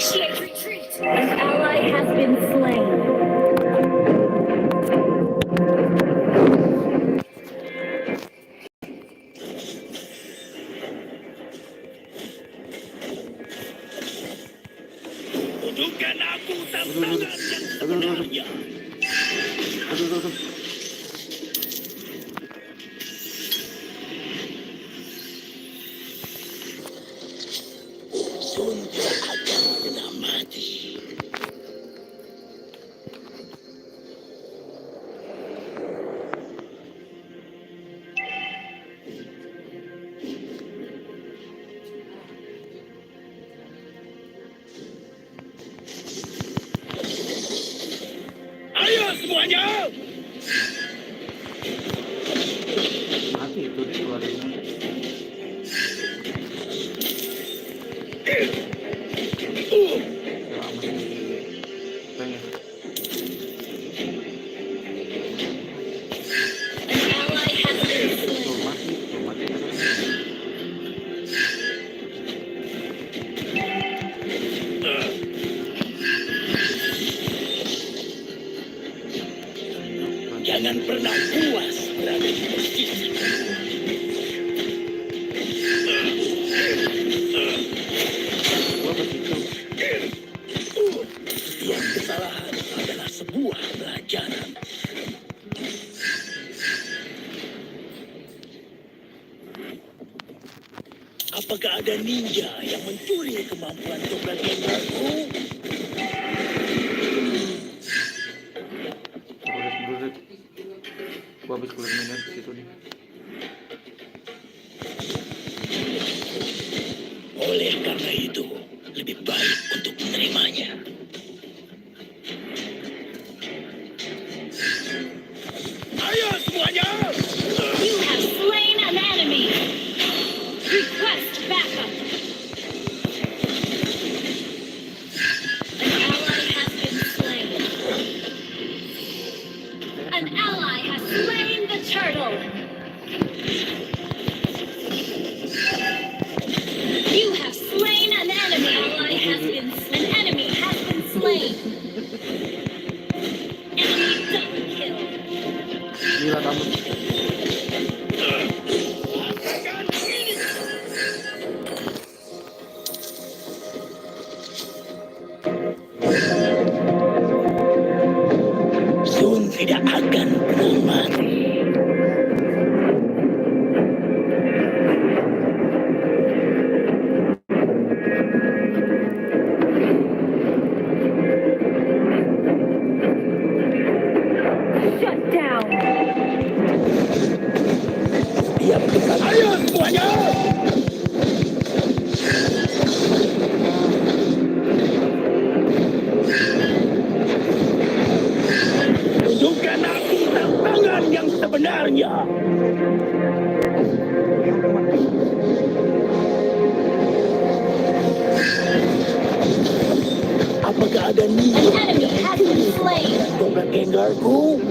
Initiate retreat. An ally has been slain. Tunjukkan aku tantangan yang sebenarnya. Sun tidak akan pernah mati. Ayo semuanya! Mati itu dikeluarin. An ally has been slain. Jangan pernah puas berada di posisi. Setiap kesalahan adalah sebuah pelajaran. Apakah ada ninja yang mencuri kemampuan tongkat gengarku? Bururit. Gua habis keluar minion ke situ nih. Oleh karena itu, lebih baik untuk menerimanya. Ayo semuanya! You have slain an enemy. Request backup. An ally has been slain. An ally has slain the turtle. You have slain an enemy. An enemy has been slain. Enemy double kill. Gila kamu. Rasakan ini! Sun tidak akan pernah mati. Shut down. Setiap kesalahan. Ayo semuanya! Tunjukkan aku tantangan yang sebenarnya. Apakah ada An ninja enemy has been slain. tongkat gengarku?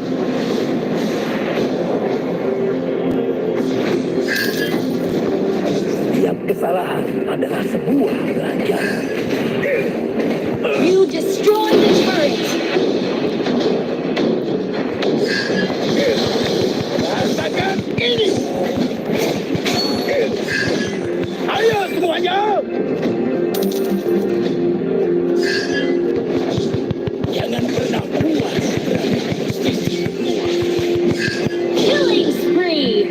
Setiap kesalahan adalah sebuah pelajaran. You destroyed the turret. Rasakan ini! Ayo semuanya! Jangan pernah puas berada di posisi semua. Killing spree.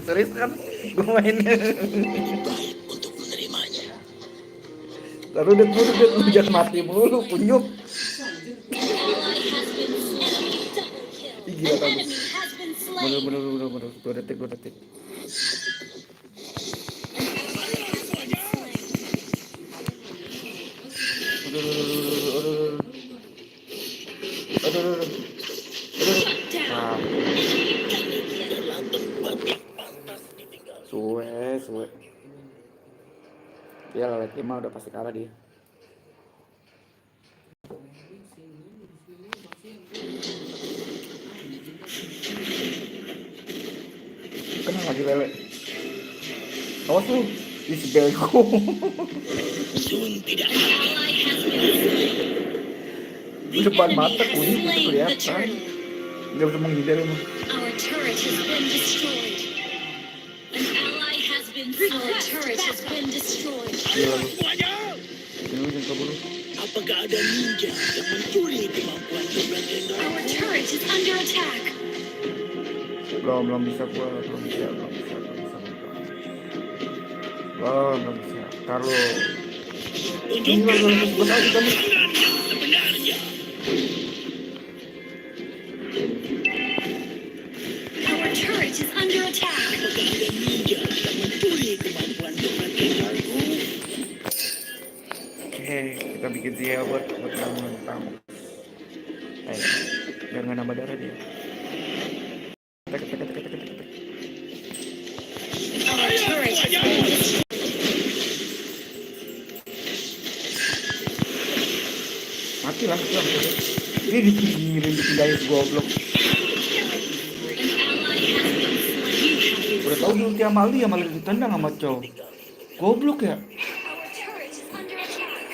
Serius kan? Gue main. Baik untuk menerimanya. Lalu lu jangan mati mulu, kunyuk. Ih, gila kamu. Enemy has been slain. Bener. 2 detik. Aduh. Ah, suwe. Dia lelet 5 udah pasti kalah dia. Kena lagi lele. Awas lu. Ih, si bego. Sun tidak An ally has been slain. Di The depan enemy mata has kuning itu slain the kelihatan. turtle. Nggak bisa menghindar ini. Our turret has been destroyed. An ally has been slain. Our turret has been destroyed. Ayo semuanya. Ini yang kabur. Apakah ada ninja yang mencuri kemampuan Tuan Endor? Our turret is under attack. Belum bisa gua, belum bisa. Belum bisa. Taruh. Tunjukkan Ini aku buat aku kamu. tangan yang sebenarnya. Our turret is under attack. Apakah ada ninja yang mencuri kemampuan Tuan Endor? Oke, kita bikin dia buat tamu. Ayo, jangan nambah darah dia. Tek. Our Ayo turret has semuanya. been destroyed. Mati lah. Ini dipindahin goblok. An ally has been slain. Udah tahu di ulti Amalia malah ditendang sama cowok. Goblok ya. Our turret is under attack.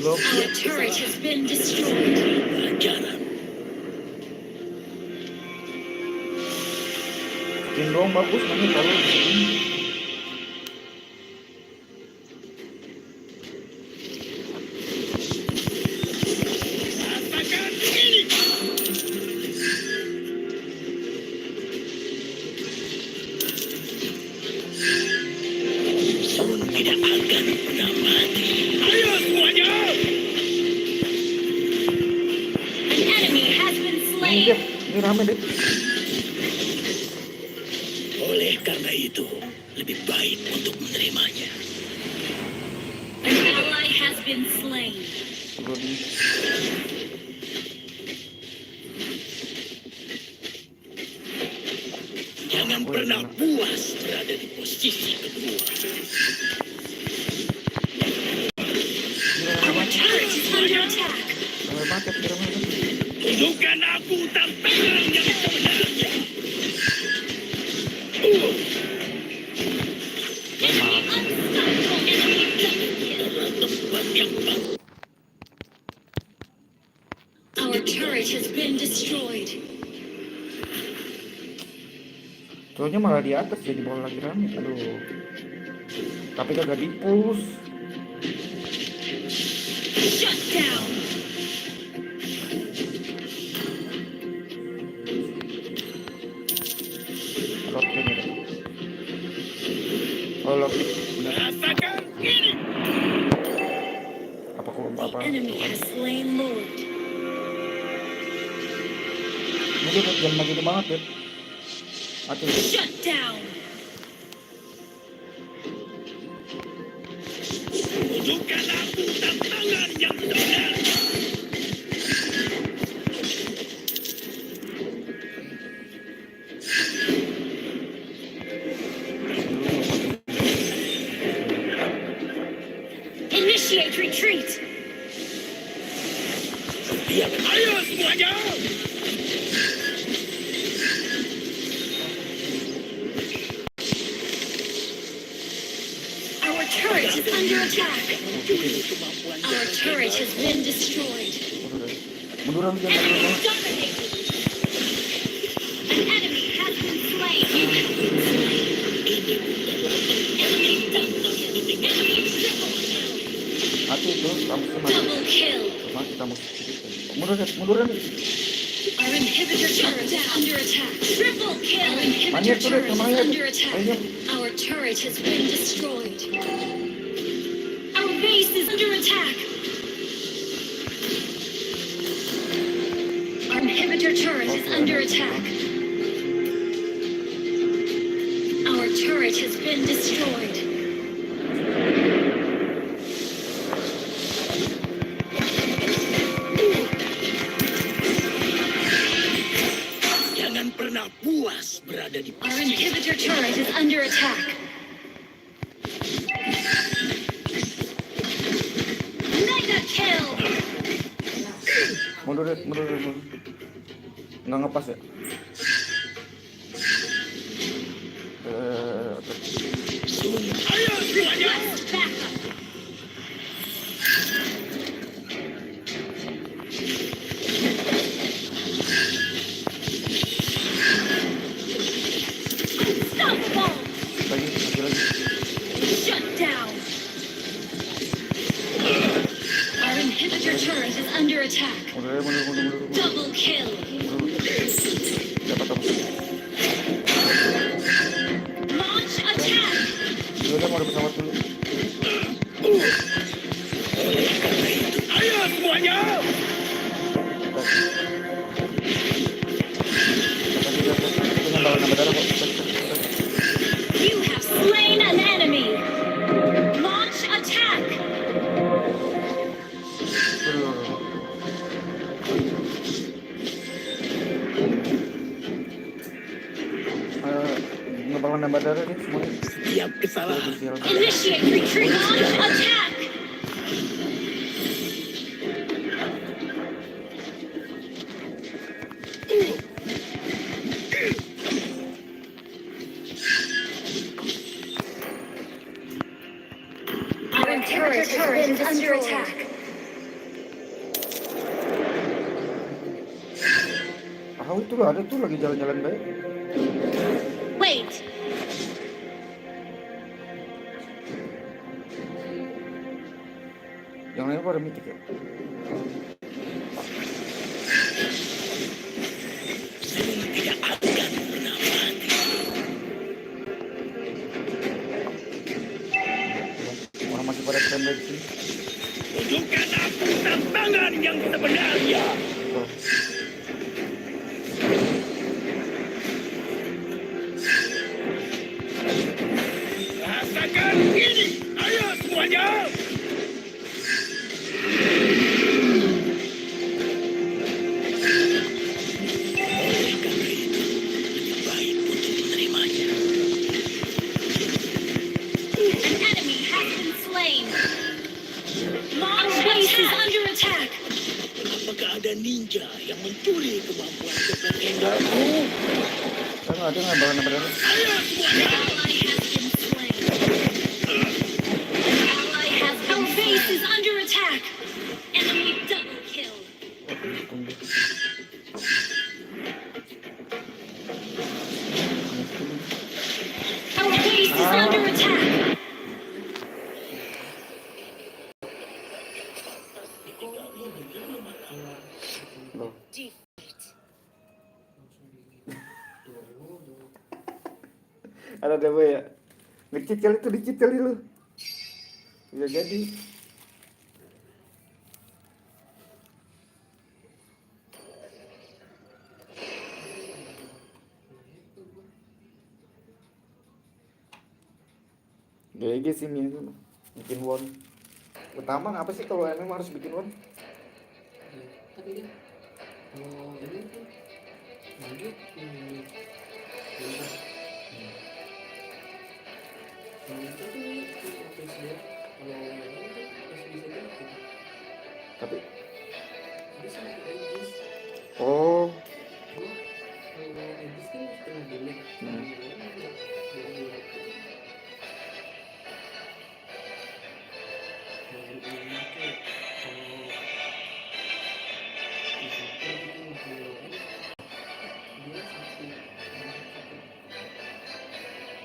Goblok. Our turret has been destroyed. Pelajaran. Skin dong bagus namanya kalau di sini. Rasakan ini. Sun tidak akan pernah mati. Ayo semuanya. An enemy has been Ini slain. dia, ini rame deh. Oleh karena itu, lebih baik untuk menerimanya. An ally has been slain. Brody. Jangan pernah puas berada di posisi kedua. Our turret is under attack. Rame banget, rame banget. Tunjukkan aku tantangan yang sebenarnya. Tempat yang bagus. Our turret has been destroyed. Soalnya malah di atas jadi bola lagi rame. Aduh. Tapi kagak dipus. Shut down. Locknya nih. Oh lock. Bener. Rasakan ini. Apa? Enemy has slain Lord. Ini dia jangan maju banget ya. Mati. Shut down. Tunjukkan aku tantangan yang sebenarnya. Initiate retreat. Siap. Ayo semuanya. Our turret is under attack. Mencuri kemampuan Our turret has been destroyed. Munduran lu jangan Enemy banget. dominated. An enemy has been slain. Enemy double kill. Enemy triple kill. Mati itu, kamu mati. Double kill. Mati kamu. Munduran. Our inhibitor turret is under attack. Triple kill. Our inhibitor Banyak turret, turret is banyak. under attack. Banyak. Our turret has been destroyed. Our base is under attack. Our inhibitor turret is under attack. Our turret has been destroyed. Jangan pernah puas berada di Our inhibitor turret is under attack. Mega kill! Mundur. Nggak ngepas ya? Ayo semuanya. Backup! Unstoppable! Lagi. Shut down! Our inhibitor turret is under attack. Mundur. Double kill! Dapat apa? Launch attack! Udah mau ada pesawat dulu. Ayo semuanya. Dengan bawa nama darah kok. You have slain an enemy! Launch attack! Ngebangun nambah darah nih semuanya. Setiap kesalahan Initiate retreat! Launch attack! Our inhibitor turret is under attack. Itu lah ada tuh lagi jalan-jalan baik. Wait! Yang lain pada mitik ya. tidak akan pernah mati. Orang masih pada standby di sini. Tunjukkan aku tantangan yang sebenarnya. Tuh. Rasakan ini. Ayo semuanya. Oleh karena itu, lebih baik untuk menerimanya. An enemy has been slain. Launch base is under attack. Apakah ada ninja yang mencuri kemampuan kepentinganku? Saya nggak ada nambah darah. Ayo semuanya. Ally has been slain. Ally has been Our base is under attack. Enemy double kill. Our base is under attack. Loh. Ada dewa ya. Ngecit kali itu dicit kali lu. Bisa jadi. GG sih Mia itu bikin won. Utama ngapa sih kalau MM harus bikin won? Tapi kan kalau ini tuh lanjut itu tuh office dia kalau ini kan masih bisa ganti Tapi bisa pakai Aegis oh, cuma kalau Aegis kan setengah bulan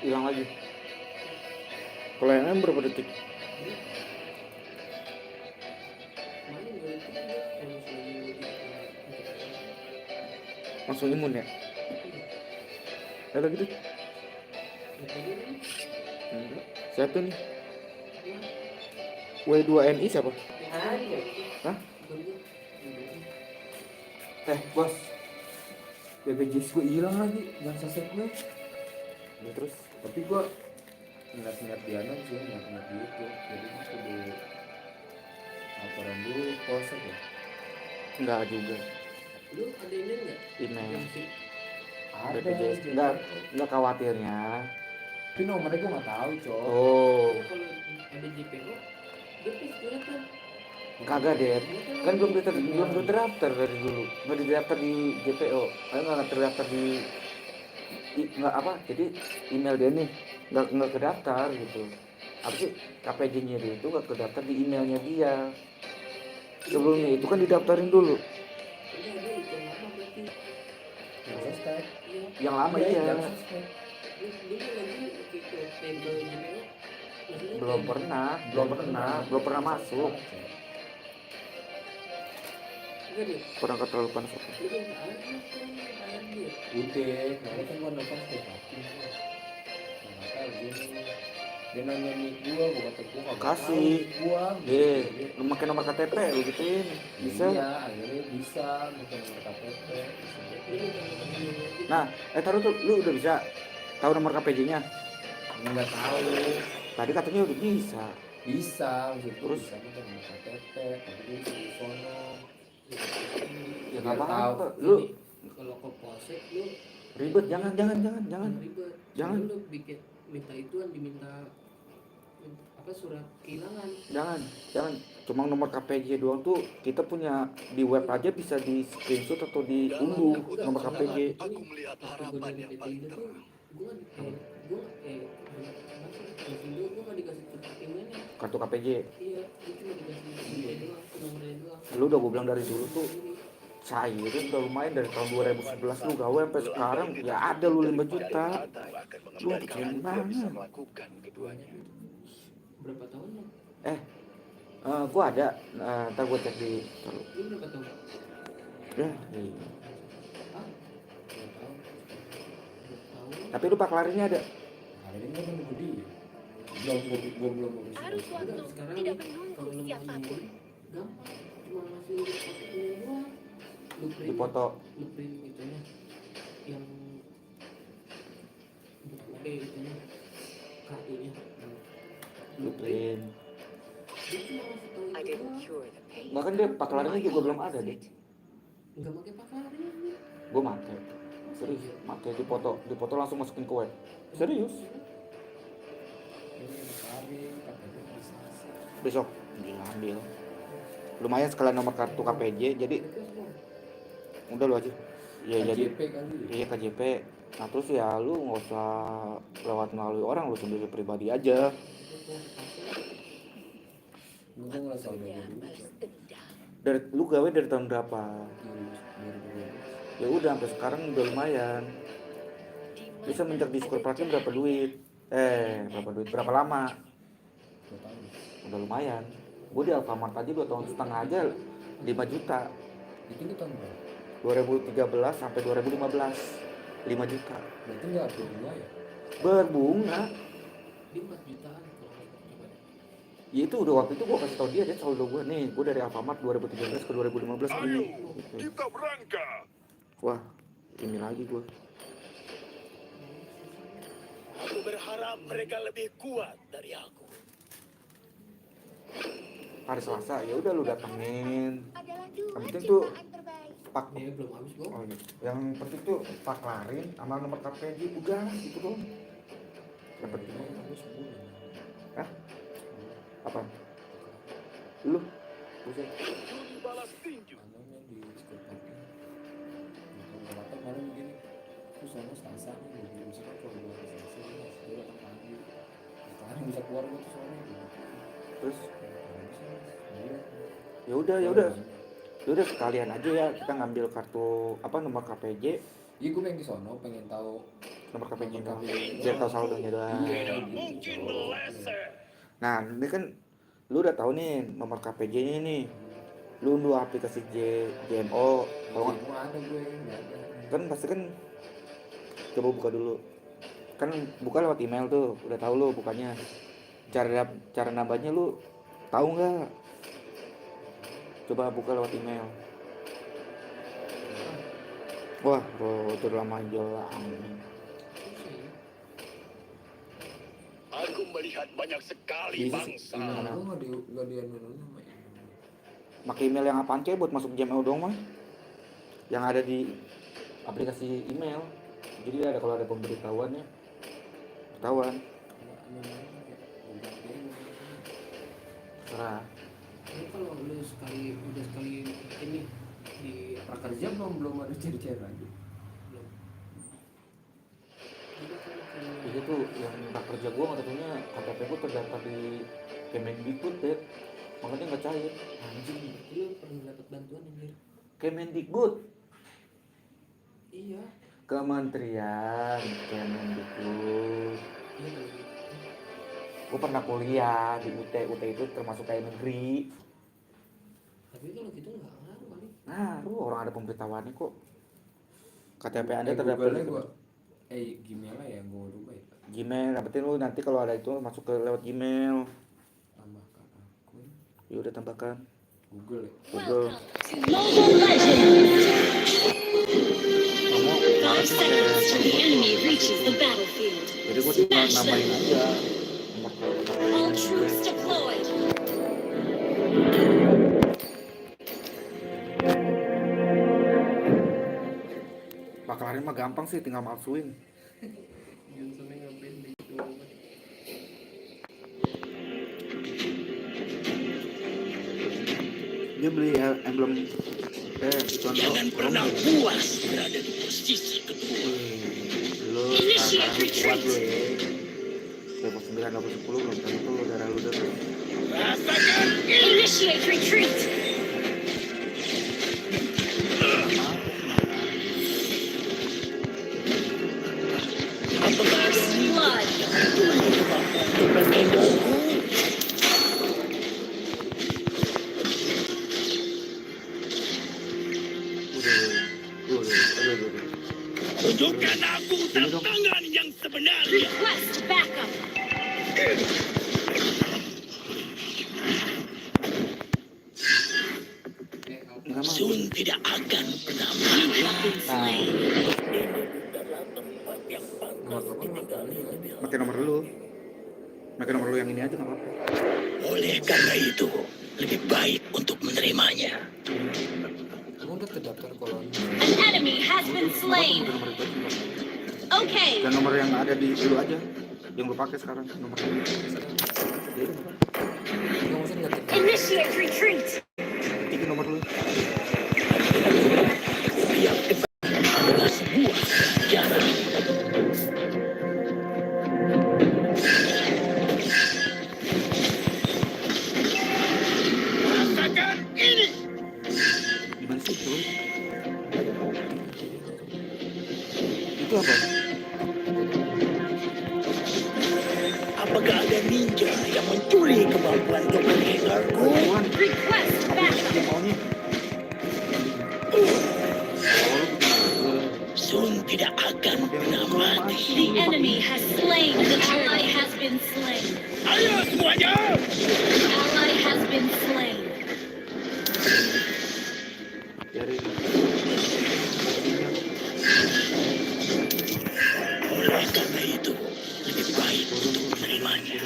hilang lagi. Kalau MM berapa detik? Langsung imun ya? Ada gitu? Enggak. Siapa nih? W2NI siapa? Hah? Bos, BPJS gue hilang lagi, jangan saset gue. Ya, terus Tapi gue ngeliat Diana sih, ngeliat di itu. Jadi gue kudu laporan dulu polsek ya. enggak juga. Lu ada ini nggak? Email. Yang sih? Ada BPJS JPO. enggak khawatirnya. Tapi nomornya gue nggak tahu, Cok. Oh, Kalau ada JPO, dia pasti kelihatan. kagak deh. Kan belum terdaftar dari dulu. Nggak terdaftar di JPO. Nggak terdaftar di nggak apa? Jadi email dia nih nggak kedaftar gitu. Apa sih KPJ-nya dia itu nggak kedaftar di emailnya dia. Sebelumnya itu kan didaftarin dulu. Enggak ada itu yang lama berarti. Yang sosmed. Iya. Yang lama Iya, iya. yang sosmed. Dia lagi waktu itu tempel JPO. maksudnya Belum kayak- pernah masuk. Enggak deh. Kurang keterlaluan masuk. Lu kan ada kan bayar dia. Udah, makanya kan gue nelfon setiap pagi. Nggak tahu dia nanya nik gue kata gue nggak Kasih. gue. Lu pakai nomor KTP lu gituin. Bisa. Iya, akhirnya bisa bukan nomor KTP. Nah, taruh tuh lu udah bisa tahu nomor KPJ-nya. Nggak tahu. Tadi katanya udah bisa. Bisa, maksud gue Terus? bisa bukan nomor KTP, tapi dia bisa di sono. Ya Biar nggak tahu. apa-apa. Lu Kalau ke polsek lu ribet jangan. ribet. Jangan. Soalnya lu bikin minta ituan diminta apa surat kehilangan. Jangan. Cuma nomor KPJ doang tuh kita punya di web aja bisa di screenshot atau diunduh nomor KPJ. Aku melihat harapan yang paling terang. Gue nggak dikasih surat emailnya. Kartu KPJ. Iya, itu cuma dikasih email doang, nomornya doang. Lu udah gue bilang dari dulu tuh cair udah lumayan dari tahun 2011 lu gawe sampai sekarang ya ada lu 5 juta. Lu keren banget. Berapa tahun lo? Gua ada ntar gua cek di Lu berapa tahun? ya, Ah, 2 tahun. 2 tahun. tapi lu pak larinya ada. Hari ini kan nunggu dia. Gue belum urus. Arus waktu Sekarang tidak nih, menunggu kalau lu mau siapapun. nyimpen, gampang. Cuma ngasih fotonya doang. Lu print, Dipoto. lu print itunya yang buku itunya kartunya. Lu print. Dia cuma ngasih tahu itu doang. Bahkan dia pak larinya juga belum ada deh. Nggak pakai pakarnya. Gua make. Serius, make dipoto langsung masukin ke web. Serius. Ini hari KTP bisa. Besok ambil. Lumayan sekalian nomor kartu KPJ jadi udah lu aja. Ya jadi KJP kali ya. iya KJP. Nah terus ya lu nggak usah lewat melalui orang, lu sendiri pribadi aja. Gue ngerasa udah Yang dulu. balas dendam. Dari lu gawe dari tahun berapa? 2012. Ya udah sampai sekarang udah lumayan. Bisa menjak di skor parkir berapa duit? Berapa lama? 2 tahun. Udah lumayan. Gue di Alfamart aja 2 tahun setengah aja 5 juta. Itu di tahun berapa? 2013 sampai 2015 5 juta. Berarti nggak berbunga ya? Berbunga. Dia 4 jutaan kalau nggak coba deh. Ya itu udah waktu itu gue kasih tau dia saldo gue nih. Gue dari Alfamart 2013 ke 2015 ini. Gitu. Kita berangkat. Wah, ini lagi gue. Aku berharap mereka lebih kuat dari aku. Hari Selasa ya udah lu datengin. Adalah dua Yang penting tuh ciptaan terbaik. pak. Dia belum habis gua. Oh, iya. Yang penting tuh pak larin sama nomor KPJ udah gitu dong. Yang penting. Gue sebulan. Hah? Apa? Lu? Buset. Juli balas tinju. Namanya di skor parkir. Kalau kemarin begini. Terus sama Selasa nih. Jadi misalkan kalau gue ke Selasa nih, gue datang pagi. Sekarang bisa keluar gue tuh soalnya. Terus Bisa. ya udah sekalian aja ya kita ngambil kartu apa nomor KPJ, Iya gue pengen ke sono, pengen tahu nomor KPJ nomor doang. KPJ Biar tahu saldonya doang. Iya, Mungkin gitu. meleset. Nah, ini kan lu udah tahu nih nomor KPJ-nya nih. Lu unduh aplikasi JMO. Kalau nggak Mau ada gue, nggak ada. kan pasti kan coba buka dulu. Kan buka lewat email tuh, udah tahu lu bukanya. Cara nambahnya lu tahu nggak? Coba buka lewat email. Wah, itu lama hilang. Aku melihat banyak sekali Bisa, bangsa. ini. Gue nggak di anu sama ini. Pakai email yang apaan buat masuk JMO dong mah? Yang ada di aplikasi email. Jadi ada kalau ada pemberitahuannya, ketahuan, serah. Ini kalau lu udah sekali ini di prakerja belum ada ciri-ciri lagi. belum. Jadi kalau Itu tuh yang tak kerja gue katanya KTP gue terdaftar di Kemendikbud deh, makanya nggak cair. Anjing. lu pernah dapat bantuan anjir. Kemendikbud, Iya. Kementerian Kemendikbud. Iya kalau gitu. Gue pernah kuliah di UT itu termasuk kayak negeri. Tapi kalau gitu nggak ngaruh kali. Ngaruh, orang ada pemberitahuannya kok. KTP Anda terdaftar di gua Gmail ya gua rubah ya. Gmail. Yang penting lu nanti kalau ada itu masuk ke lewat Gmail. Tambahkan akun Ya udah tambahkan Google ya. Google. Mobile Legends! Kamu 5 seconds till the enemy reaches the battlefield. jadi gue tinggal Smash nambahin them! aja. All troops deployed! Bakalan mah gampang sih, tinggal masukin. Johnsonnya ngapain begitu banget. Dia beli emblem tuan Jangan pernah puas berada di posisi kedua. Lu sekarang kuat lu ya. Level 9, level 10 belum tentu lu darah lu udah. Rasakan ini. Initiate retreat! Apakah First blood! mencuri kemampuan topeng edarku? Udah. Tunjukkan aku tantangan yang sebenarnya. Request backup! Enggak mah. Sun tidak akan pernah You have been Nah, slain! pakai nomor lu. Pakai nomor lu yang ini aja enggak apa-apa. Oleh karena itu, lebih baik untuk menerimanya. Kamu udah terdaftar kolon. An enemy has been slain! Pakai nomor itu aja. Okay, Dan nomor yang ada di lu aja. Yang lu pakai sekarang nomor ini. Jadi Kamu usah lihat initiate retreat! ketik nomor lu. Setiap kemenangan adalah sebuah sejarah. Rasakan ini. Gimana sih itu? Itu apa? Apakah ada ninja yang mencuri kemampuan topeng edarku? Tuan, Request backup! dia maunya. Sun tidak akan pernah mati. The enemy has slain the ally has been slain. Ayo semuanya. Ally has been slain. Dari Oleh karena itu, lebih baik untuk menerimanya.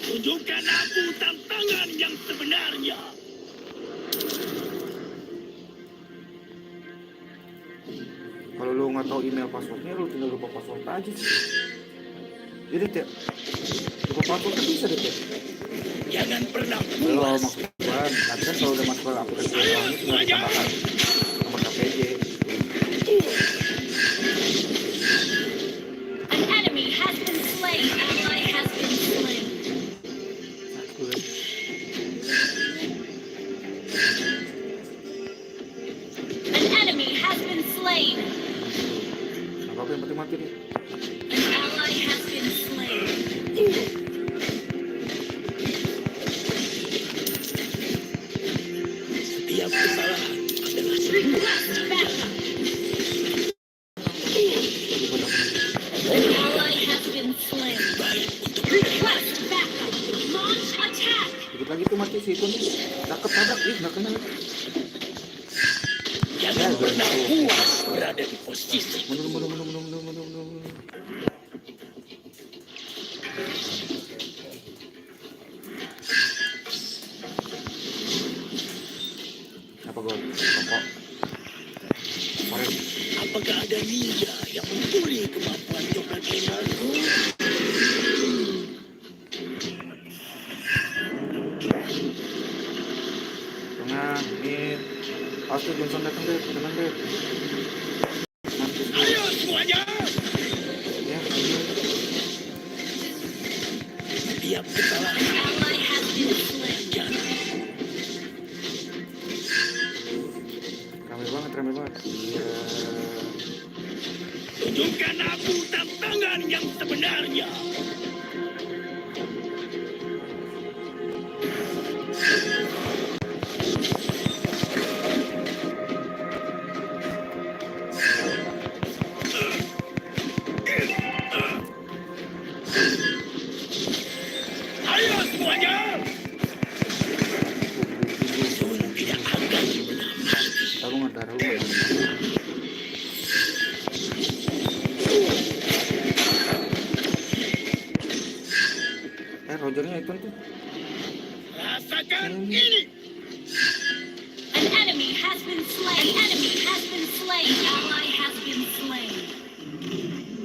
Tunjukkan aku tantangan yang sebenarnya. kalau lu nggak tahu email passwordnya, lu tinggal lupa password aja sih. Jadi Teh, lupa password kan bisa deh Teh. Jangan pernah Belum puas. maksudnya, nanti kan kalau udah masuk ke aplikasi ini tinggal ditambahkan nomor KPJ. An enemy has been slain. Ally has been slain. An enemy has been slain. Nah, apa yang penting mati nih? An ally has been slain. Setiap kesalahan adalah Request backup! An ally has been slain. baik untuk Request backup! Launch attack! Dikit lagi tuh mati sih itu nih. Cakep padak, ih nggak kena. jangan pernah puas berada di posisi. Mundur. gua pokok. Kemarin Apakah ada ninja yang mencuri kemampuan doppelgangerku? tengah mid. Awas tuh Johnson datang deh, tenang deh. Mampus lu. Ayo semuanya. Ya, ini. Setiap kesalahan Ally has been slain. Rame banget. Iya. Tunjukkan aku tantangan yang sebenarnya. Ayo semuanya. Sun tidak akan Tahu nggak darah lu? Rogernya itu tuh. Rasakan ini. An enemy has been slain. An enemy has been slain. Ally has been slain.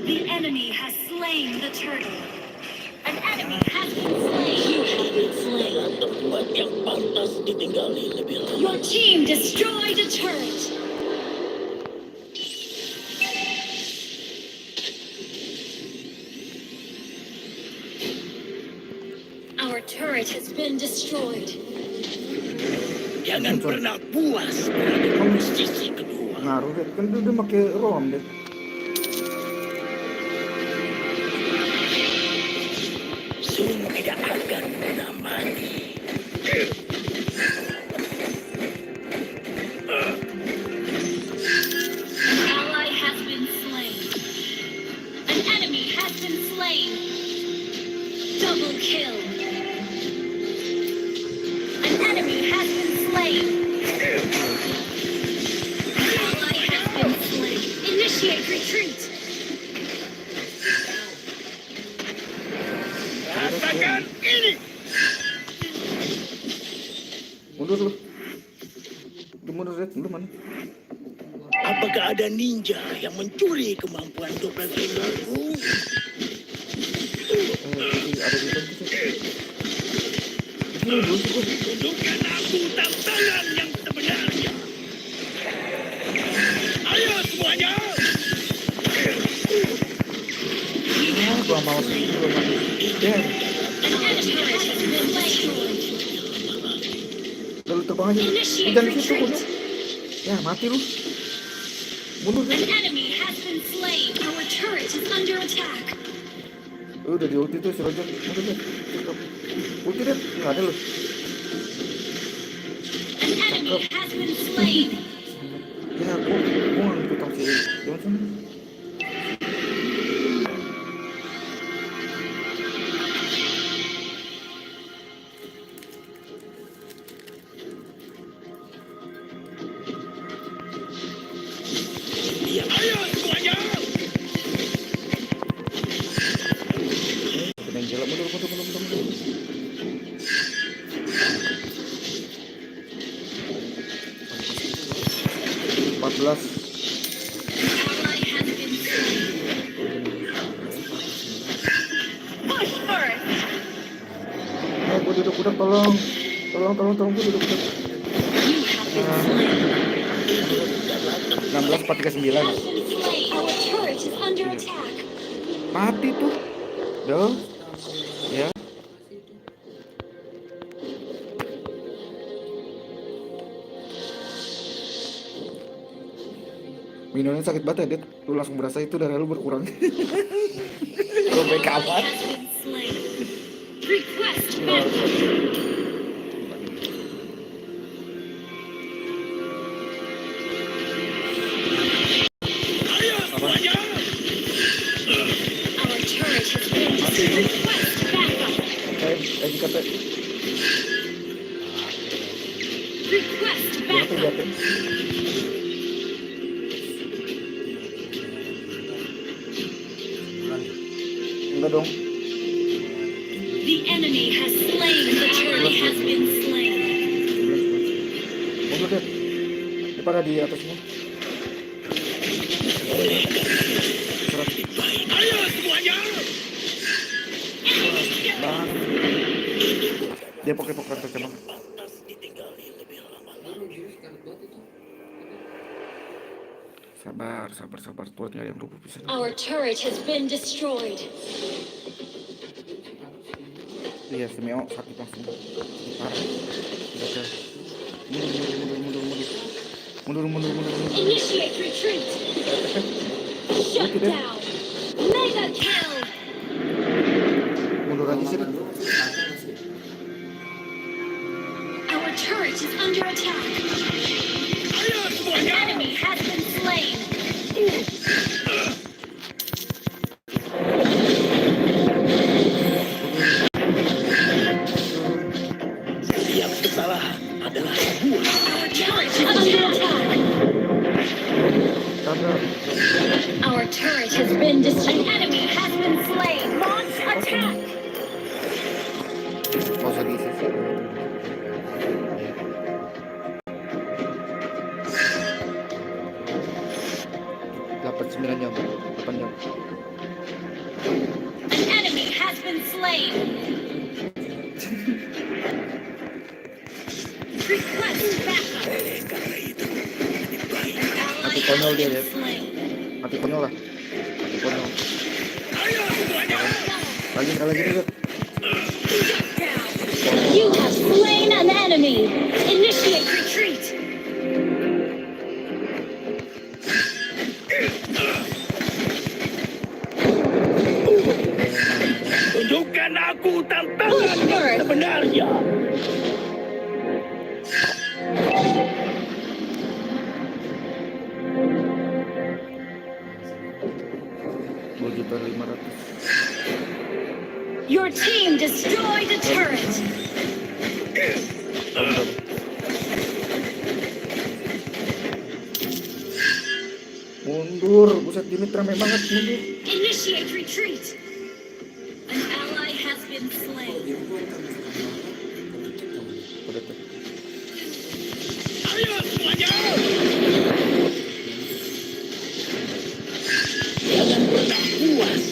The enemy has slain the turtle. An enemy has been slain. You have been slain. tempat yang pantas ditinggali lebih lama. Your team destroyed a turret. Our turret has been destroyed. Jangan pernah puas berada di sisi kedua. Ngaruh deh, kan dia pakai ROM deh. Sun tidak akan pernah mati. An ally has been slain. An enemy has been slain. Double kill. An enemy has been slain. An ally has been slain. Initiate retreat. Rasakan ini. Mundur lu. Mundur deh, lu mana? Apakah ada ninja yang mencuri kemampuan doppelgangerku? Ada di dalam tuh. Ini dulu tuh. Tunjukkan aku tantangan yang sebenarnya. Ayo semuanya. Ya, gua mau sih dulu mah. Ya, An enemy has been slain. lalu terbang aja. Initiate Jangan di situ, retreat. udah. Ya, mati lu. Mundur An deh. enemy has been slain. Our turret is under attack. Udah di ulti tuh si Roger. Mundur deh. Stop. Ulti deh, nggak ada lu. An enemy has been slain. Ya, gua nggak ikut tahu si Johnson. Ayo semuanya. Kena jalan mundur. 14. Ally has been slain. Push first. Gua duduk tolong. Tolong gua duduk. You have been slain. 16 439. Has been slain. Our turret is under attack. Mati tuh. Duh. Ya. Minumnya sakit banget ya, Dit. Lu langsung berasa itu darah lu berkurang. Lu baik Ally amat. has been slain. Request backup. Ayo semuanya. Our turret has been destroyed. Request backup. Jika Request backup. jatuh. Enggak dong. The enemy has slain. The turret has been slain. Mundur deh. pada di atas semua. Ayo semuanya. Bang. Dia pakai rantai cabang. Baru jurus karet buat itu. Sabar. Turretnya ada yang 20 bisa. Our turret has been destroyed. Iya, Simeo sakit langsung. Parah. Oke. Mundur. Initiate retreat. Shut down. Mega kill. Mundur lagi sih. Our turret is under attack. Ayo An semuanya. enemy has been slain. Setiap kesalahan adalah sebuah Our turret is under attack. Tabrak. Our turret has been destroyed. An enemy has been slain. Launch attack. Nggak usah diisi sih. Dapat 9 jam, 8 jam. An enemy has been slain. Request backup. An ally konyol dia, has ya. been slain. Mati konyol lah. Mati konyol. Ayo semuanya. Lagi. Down. You have slain an enemy. Initiate retreat. Tunjukkan aku tantangan yang sebenarnya. 2.500.000. Your team destroyed a turret. Mundur, buset Dimit rame banget mundur. Initiate retreat. An ally has been slain. Udah tuh. Ayo semuanya. jangan pernah puas.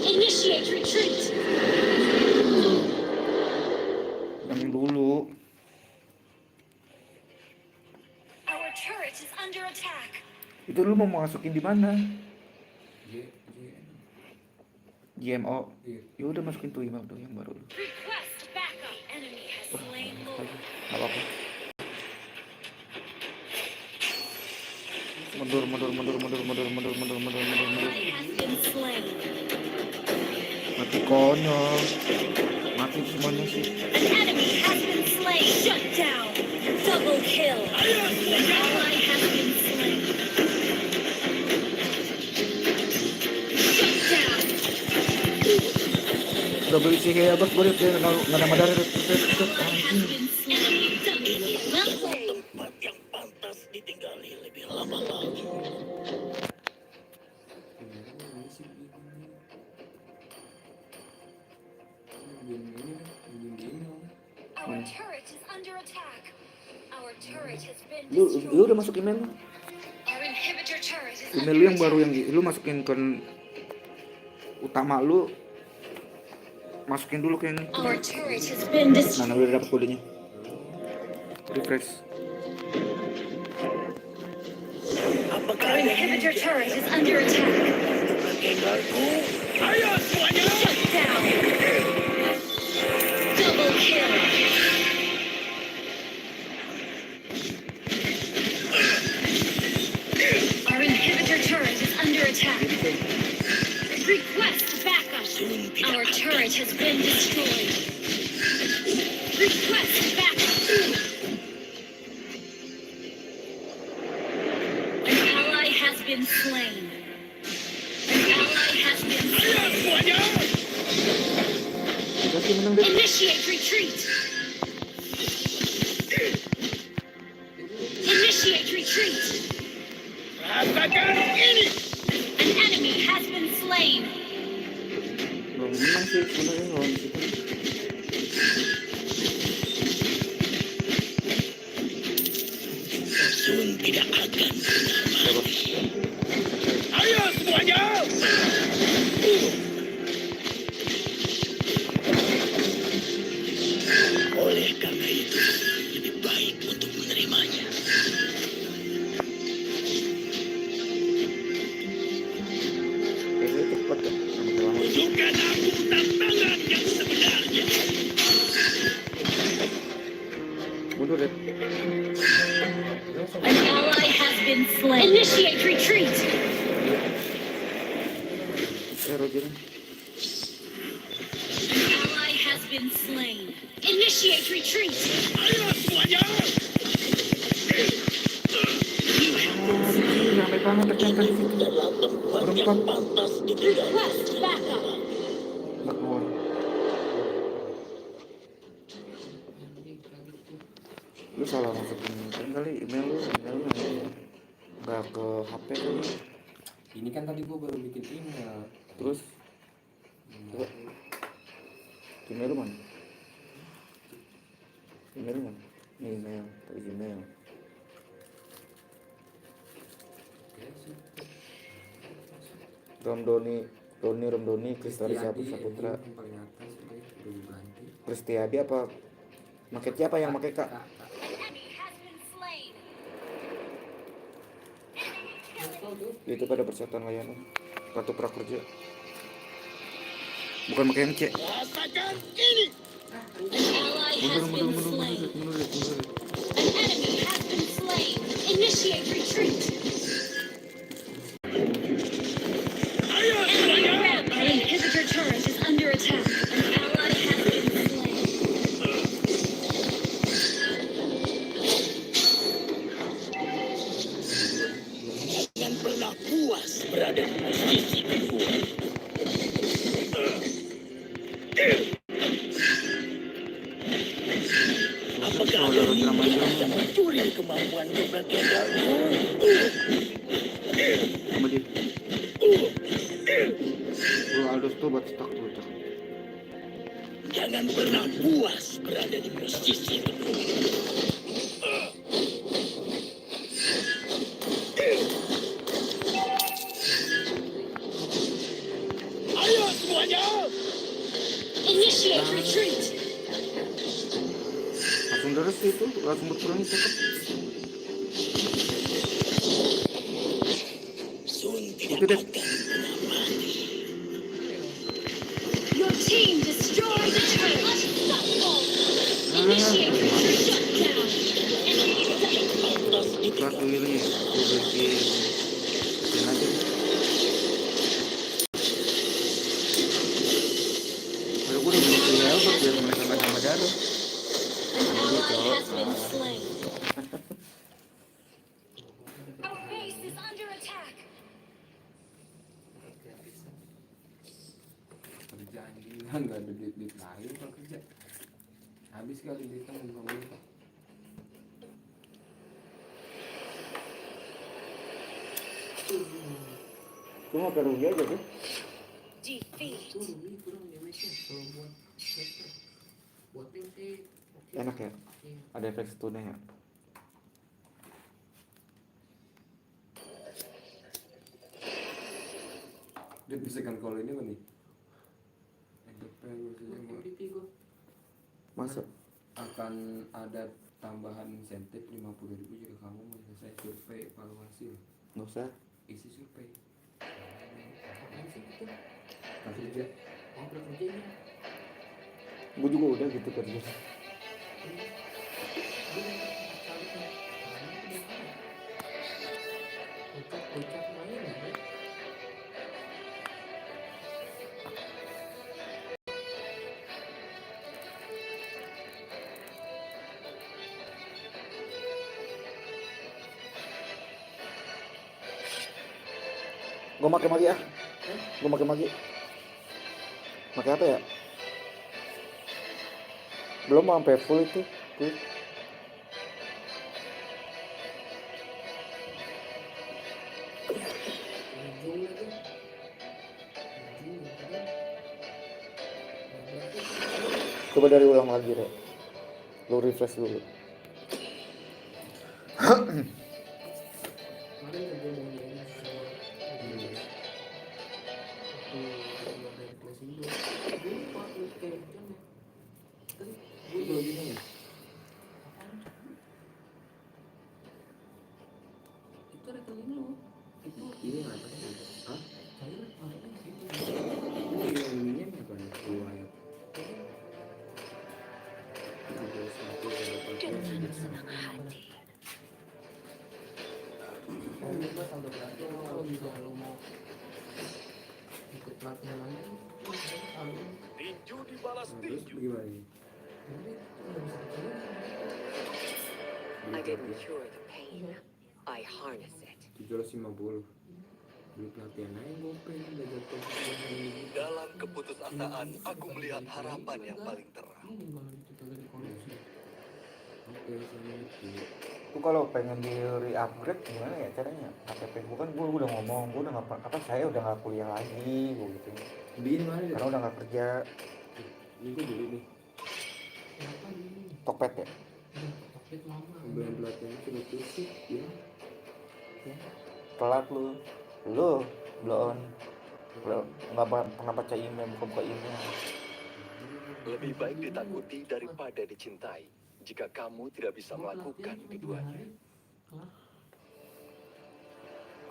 Initiate retreat. Yang dulu. Our turret is under attack. Itu lu mau masukin di mana? GMO. Ya udah masukin tuh email tuh yang baru. Request backup. Enemy has slain Lord. Gak apa-apa. Mundur. Ally has been slain. Mati konyol. Mati semuanya sih. An enemy has been slain. Shut down. Double kill. An ally has been slain. Shut down. Udah beli sih kayak bos, gue liat dia nggak ada madara. Has been slain. Enemy double kill. Well played. Tempat yang pantas ditinggali lebih lama lagi. Our turret is under attack. Our turret has been Lu destroyed. udah masuk email lu? Our inhibitor turret is Email under lu yang baru attack. yang lu masukin ke utama lu, masukin dulu ke yang itu. Our turret has been destroyed. Mana udah dapet kodenya? Refresh. Apakah Our ada inhibitor turret is under attack. Enggarku? Ayo semuanya. Shut down. Double kill. Our inhibitor turret is under attack. Request backup. Our turret has been destroyed. Request backup. An ally has been slain. An ally has been slain. Ayo semuanya. Kasih menang deh. Initiate retreat. Initiate retreat. Rasakan ini. An enemy has been slain. Belum menang sih sebenarnya lawan kita. tidak akan Siapa? Ayo semuanya. oleh karena itu lebih baik untuk menerimanya. Gue cepet ya. Sama kayak lama. Tunjukkan aku tantangan yang sebenarnya. Mundur deh. An ally has been slain. Initiate retreat. Roger. An ally has been slain. Initiate retreat. Ayo semuanya. Sampai banget ternyata di situ. Dalam tempat yang Berempat. pantas ditinggali. Request backup. Nggak keluar. Anjing kaget tuh. Lu salah masukin kan kali email lu nggak ke HP kali. Ini kan tadi gua baru bikin email. Terus coba email lu mana? Email lu mana? Ini email, tadi email. Romdoni, Kristari Saputra, Yang paling atas udah diganti. Kristiadi apa? Maketnya apa yang pakai kak? Enemy has been slain. Tahu tuh. Itu pada persatuan layanan kartu prakerja. Bukan pakai yang C. Rasakan ini. An ally has been slain. mundur. An enemy has been slain. Initiate retreat. Ayo semuanya. An inhibitor turret is under attack. An ally has been slain. Jangan pernah puas berada di posisi kedua. Apakah ada ninja yang mencuri kemampuan Jenderal Jenderalmu? Sama dia. Aldo tuh buat stok tuh. Cak. Jangan pernah puas berada di posisi kedua. Ayo semuanya. Initiate retreat. Langsung deres itu, langsung berkurang cepet. Sun Itu tidak deh. akan pernah mati. Your team destroyed the turret. Unstoppable. Initiate retreat. Shutdown. Enemy slain. Pantas Kelas ditinggali. dulu ini, gue bikin aja. Kalau gue udah bikin Albert biar mereka nggak sama darah. An ally has been slain. Our base is under attack. Kerjaan gila nggak ada duit lain kalau kerja. Habis kali duitnya mau buka. Gue mau rugi aja tuh. Defeat. Tuh ini kurang damage-nya kalau buat sniper. Buat tank sih oke. Enak ya, Iya. ada efek stunnya ya. Dia bisa kan kalau ini apa nih? NDP biasanya Buat mau MVP gua. Masa? akan ada tambahan insentif 50.000 jika kamu menyelesaikan survei evaluasi. Nggak usah. Isi survei Apaan sih itu? kerja. Oh, kerjanya. Gue juga udah gitu kerja. Kocak main ya. Gue pakai magi ah. Gue pakai magi. Pakai apa ya? Belum sampai full itu. Tuh. Ujung lagi. Ujung kan. Coba dari ulang lagi deh. Lu refresh dulu. kemarin kan gue mau nyanyi sama keluar dari kelas Indo, gue lupa captionnya. Kan gue Itu lagi nih. itu rekening lu, itu Ini apa sih? Hah? cair masuknya gitu. Ini yang ininya apa nih? Riwayat. Dengan senang hati. Oh iya pas sampai pelatihan kalau misalnya lu mau ikut pelatihan lagi, kalau Tinju dibalas Terus tinju. gimana ini? jadi udah bisa cair. I didn't cure the pain. I harness it. 750. Beli pelatihan aja gope udah jatuh. Dalam keputusasaan, aku melihat harapan yang paling terang. Ini kalau itu dari korupsi. Oke, sama itu. Tuh kalau pengen di re-upgrade gimana ya caranya? KTP gue kan gue udah ngomong, gue udah nggak apa saya udah nggak kuliah lagi, gue gitu. Beliin mana ya? Karena udah nggak kerja. Ini gue beli nih. Kenapa ini? Tokped ya. Tokped lama. Beliin pelatihan sudah tusuk ya. Telat lu belum nggak pernah baca email, buka email. Lebih baik ditakuti daripada dicintai. Jika kamu tidak bisa melakukan keduanya.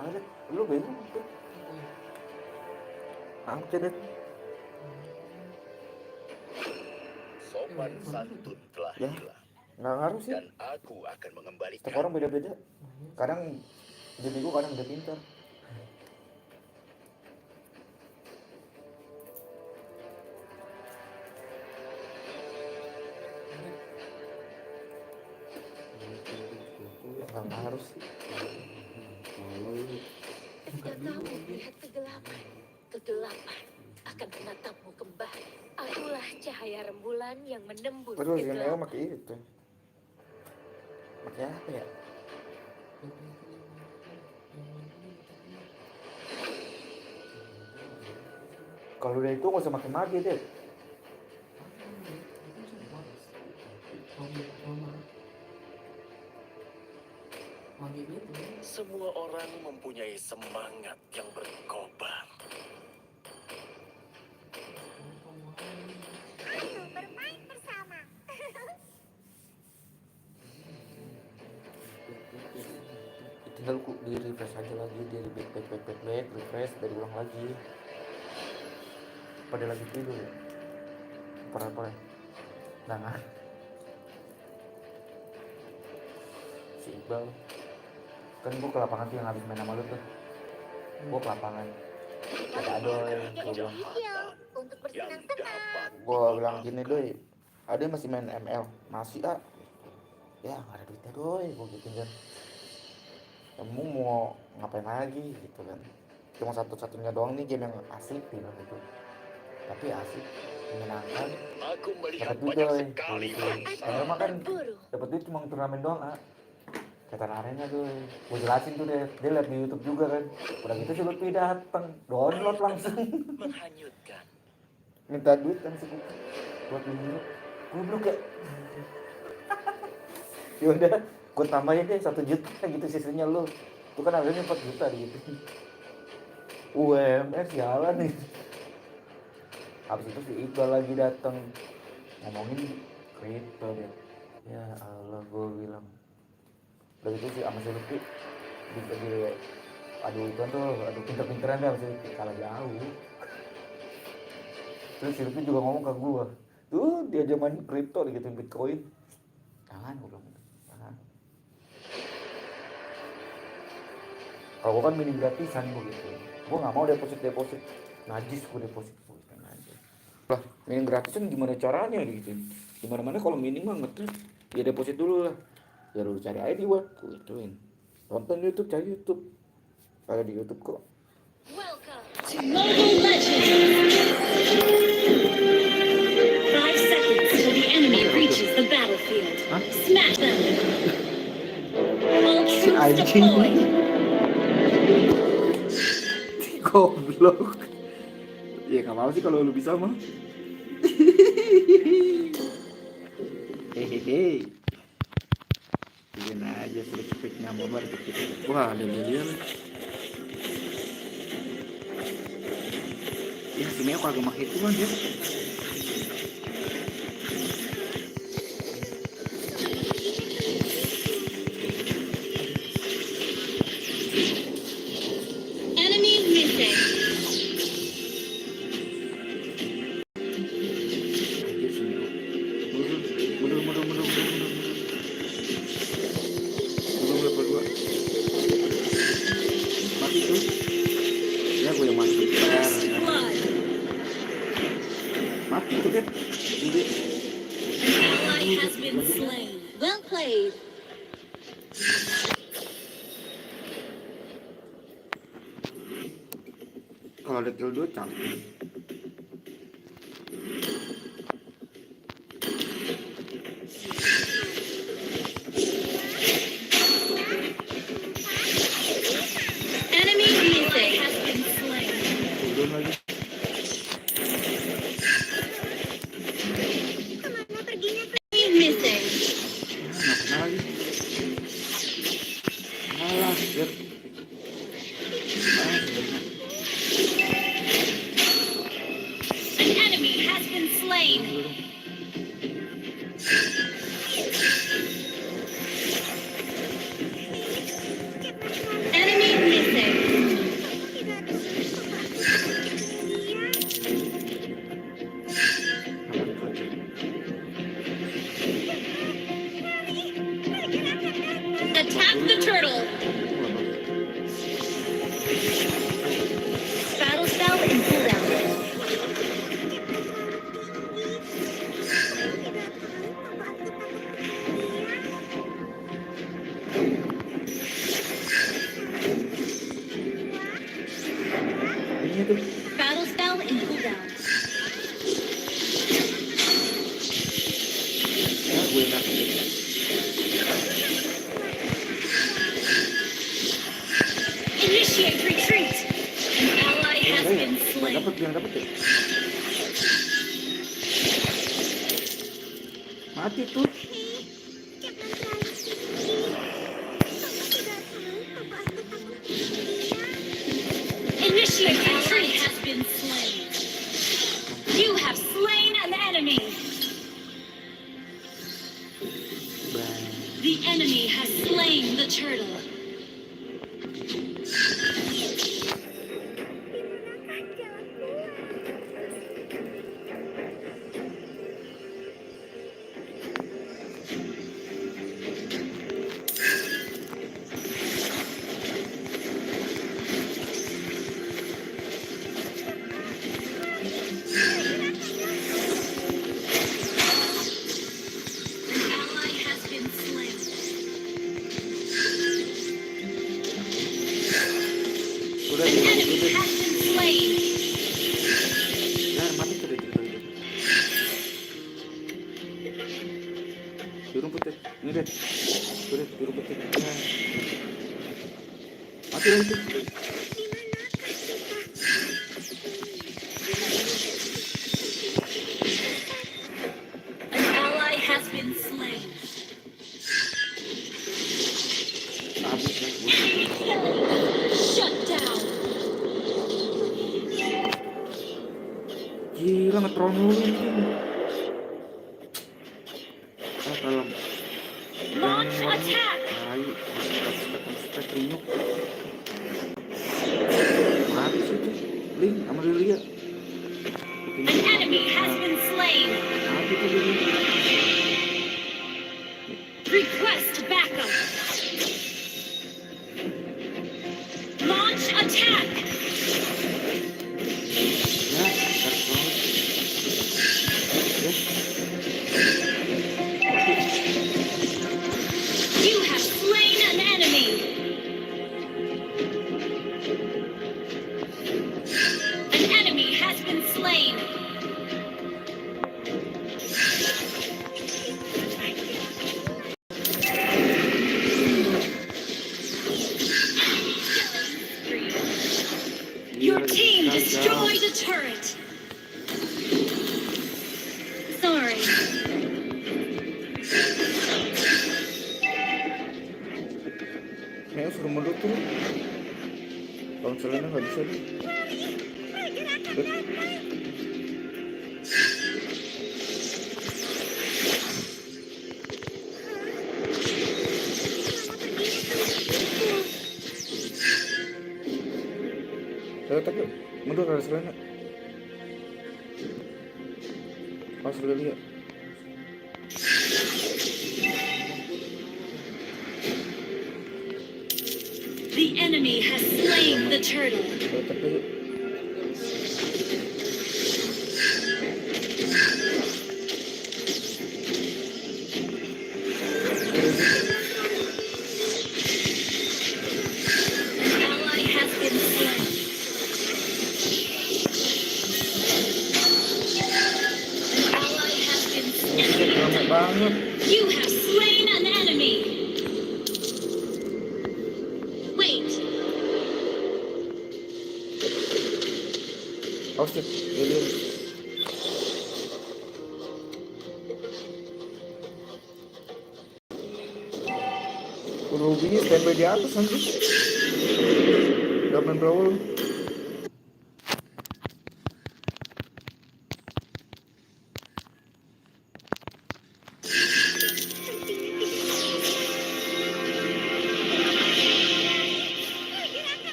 Ada lu bego tuh. Deh. Sopan santun telah Ya. hilang. Nggak ngaruh sih. Dan aku akan Setiap mengembalikan. orang beda-beda. Kadang dia bego, kadang dia pintar. Nggak ngaruh sih. Kalau lu Ketika kamu melihat kegelapan, kegelapan akan menatapmu kembali. Akulah cahaya rembulan yang menembus Aduh, email kegelapan. pakai itu. Pakai apa ya? Kalau udah itu nggak usah makin mati deh. Semua orang mempunyai semangat yang berkobar. Tinggal di refresh aja lagi, dia di back refresh dari ulang lagi. Pada lagi tidur ya? Apa jangan si Iqbal kan gue ke lapangan tuh yang habis main sama lu tuh, gue ke lapangan ada Adoy, gue bilang Untuk Yang dapat bilang gini Doy, ada yang masih main ML masih ya nggak ada duitnya Doy, gue gitu kan, kamu mau ngapain lagi gitu kan, cuma satu-satunya doang nih game yang asik bilang gitu, tapi asik menyenangkan, aku melihat dapat duit banyak Doy, sekali gitu. bangsa. Padahal mah kan berburu. dapat duit cuma turnamen doang kata narenya tuh, gue jelasin tuh dia liat di YouTube juga kan, udah gitu si Lutfi dateng download langsung Menghanyutkan. minta duit kan sih buat beli goblok ya. Yaudah gue tambahin deh 1 juta gitu sisanya lu, tuh kan harganya 4 juta gitu. UMR sialan nih. Habis itu si Iqbal lagi dateng ngomongin kripto dia, ya Allah gue bilang udah gitu sih sama si Lutfi di aduh itu tuh aduh pinter-pinteran dah sama si Lutfi, kalah jauh. Terus si Lutfi juga ngomong ke gue, tuh dia zaman kripto gitu Bitcoin, jangan gue bilang jangan. Kalau gue kan minim gratisan gue gitu, gue nggak mau deposit najis, gue deposit gue aja lah. Minim gratisan gimana caranya gitu, gimana mana kalau minim mah ngetrip ya deposit dulu lah, ya lu cari aja di web, gue gituin. Tonton YouTube, cari YouTube, ada di YouTube kok. Welcome to Mobile Legends! 5 seconds till the enemy reaches the battlefield. Smash them! All troops anjing. deployed! Goblok. Ya nggak mau sih kalau lu bisa mah. Hehehe. Masukin aja speak-speaknya mabar gitu. Wah, ada Lilia nih. Ya, si Meo kagak make itu kan dia. Enemy missing. Dia si Meo. Mundur. Belum level 2. Mati tuh. Ya gue yang mati. First blood. Mati tuh kan. Jadi An ally has been slain. Well played. kalau ada kill 2 cantik. Enemy missing. Has been slain. Turun lagi. Enemy missing. Nggak pernah lagi. Alah, biar. Sebenarnya. An enemy has been slain. Enemy missing. Attack the turtle. Battle spell in cooldown. Ini tuh. Battle spell in cooldown. Ya, gue enak. Initiate retreat. An ally has been slain. Dapat ya. Mati tuh. Initiate retreat has been slain. You have slain an enemy. The enemy has slain the turtle. An ally has been slain. Udah An enemy has been slain. Ya, mati tuh dia cerita gitu. Di rumput deh. Ini deh. Udah, di rumput deh. Ya. Mati lagi tuh. An ally has been slain. Habis ya. Shut down. Gila ngetrol mulu ini. Ah, kalem. Launch attack. Ayo, spek rinyuk. Mati sih tuh. Link sama Lilia. An enemy has been slain. Mati tuh Lilia. Request backup. Launch attack. Ya, ntar banget. Ya. You have slain an enemy. An enemy has been slain. suruh mundur tuh. Kalau misalnya nggak bisa nih. Ayo tak yuk, mundur ada selena. Pas udah lihat. The enemy has slain the turtle. Ayo tak yuk. An ally has been slain. An ally has been slain. Lama banget. You have slain an enemy. Wait. Awas deh, dia. Ruby standby di atas anjir. Gak main brawl.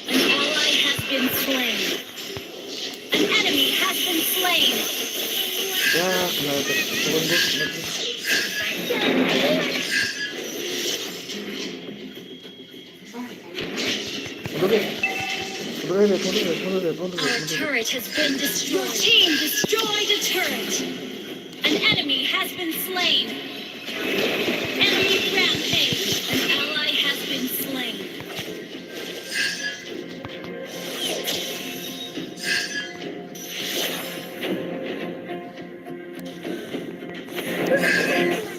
An ally has been slain. An enemy has been slain. Ya, kena turun bos. Mundur deh. Mundur Our deh. turret has been destroyed. Your team destroyed a turret. An enemy has been slain. Enemy rampage. An ally has been slain.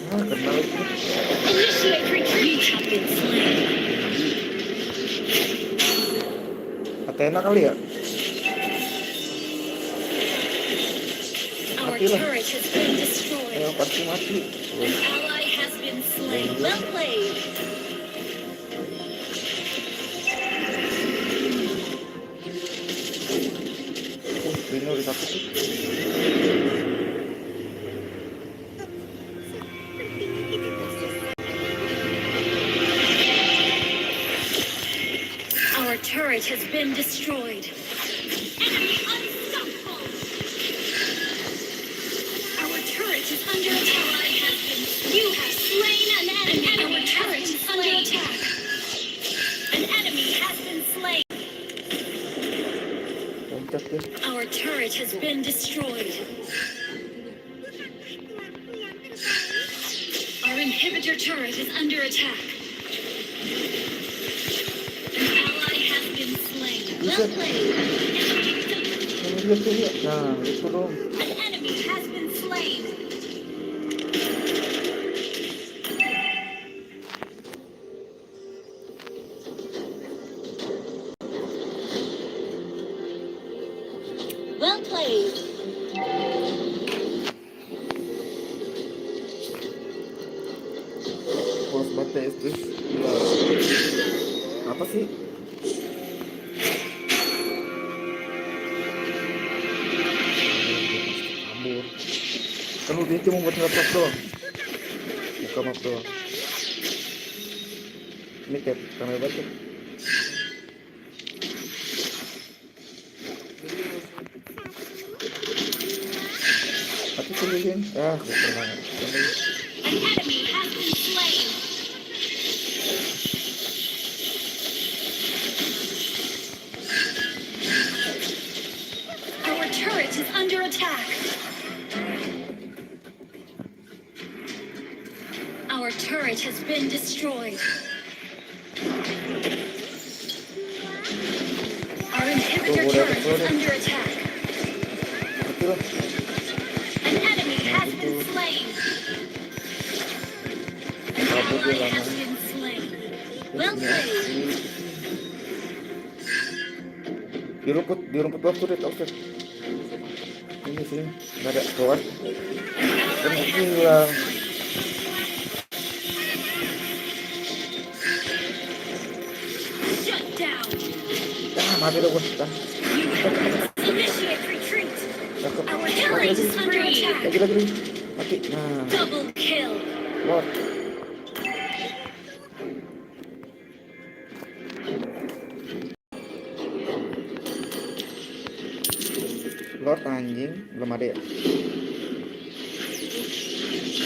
Ah, kena lagi. Initiate retreat. You have been slain. Athena kali ya? Our Matilah. turret has been destroyed. Ayo pasti mati. An ally has been slain. Well played. Ini udah satu tuh. Our turret has been destroyed. Enemy unstoppable. Our turret is under attack. You have slain an enemy. Our turret is under attack. An enemy has been slain. Loncat deh. Our turret has been destroyed. Our inhibitor turret is under attack. An ally has been slain. Well played. Ini lihat tuh ya. Nah, itu dong. An enemy has been slain. Well played. Bos baterai itu. Apa sih? Kabur. Kan dia cuma buat nge-top doang. Buka map doang. Ini kayak kamera batu. Tapi selihin. Ah, gue pernah. An enemy has been slain. Our turret is under attack. Our turret has been destroyed. Our inhibitor turret is under attack. Itu lah. An enemy has been slain. An ally has been slain. Well played. Di rumput bawah tuh, Ustaz. Ini sini, nggak ada keluar. An ally has been Hilang. slain. mati dah gua. Dah. Initiate retreat. Cakep. Our Mati turret lagi. is under attack. Lagi. Mati. Nah, Double kill. Lord. Lord anjing, belum ada ya?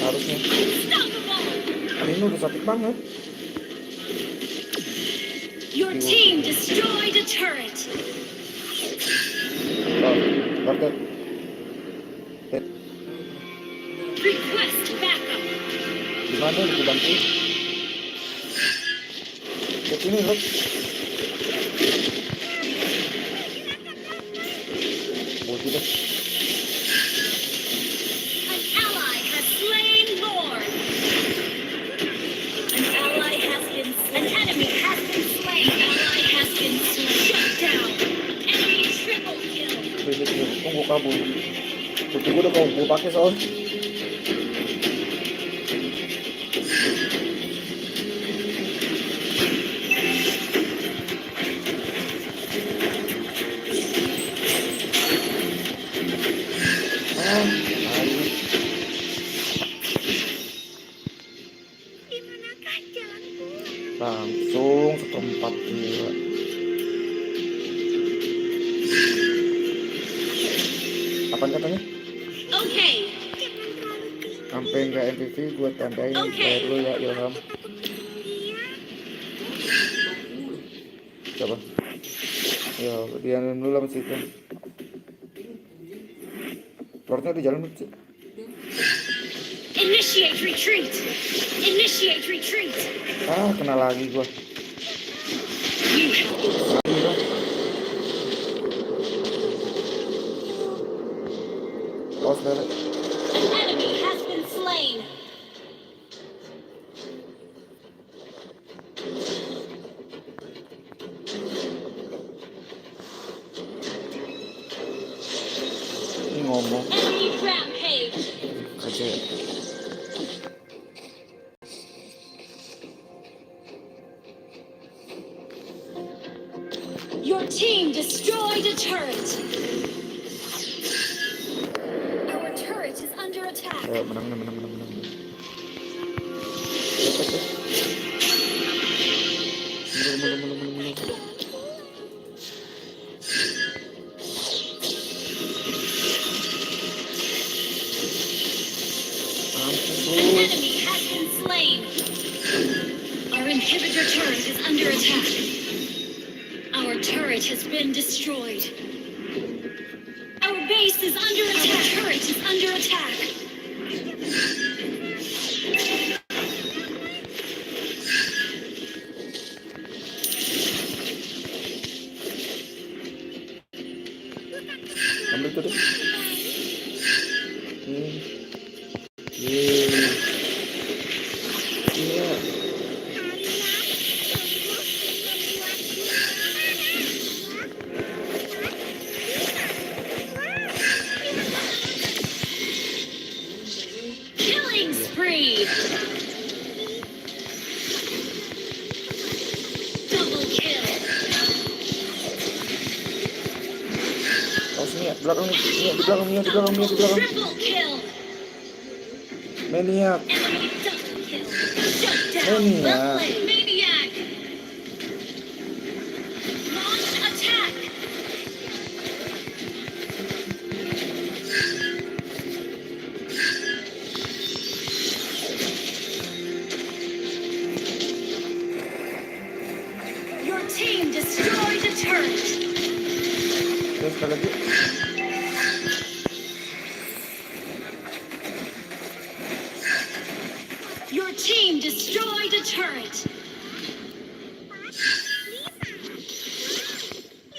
Harusnya. Unstoppable. Ini udah sakit banget. Your team destroyed a turret. Lord dead. Dead. Request backup. Gimana nih bantu? Ke sini, Lord. Oh, tidak. An ally has slain Lord. An ally has been slain. An enemy has been slain. An ally has been slain. Shut down. Enemy triple kill. Tunggu kabur. Kutu gua udah kau pakai soalnya. Langsung seperempat gila. Apaan katanya? Okay. Sampai nggak MVP gue tandain bayar lu ya Ilham. Coba. Ya, dia dulu lah masih kan. Lordnya di jalan sih. Initiate retreat. Initiate retreat. Ah, kena lagi gua. You have Gila. Awas lele. an enemy has been slain. Ini ngomong Enemy rampage. aja. Your team destroyed a turret. Our turret is under attack. Ayo, menang. Mundur. An enemy has been slain. Our inhibitor turret is under attack. Our turret has been destroyed. Our base is under attack. Our turret is under attack. Ambil itu deh. Iya. Killing spree. Double kill. Oh sini ya, belakang nih, di belakang. Triple kill. Maniak. Enemy double kill. Shut down. Maniac. Well played. Maniac. Launch attack. Your team destroyed a turret. Ya sekali lagi. Your team destroyed a turret.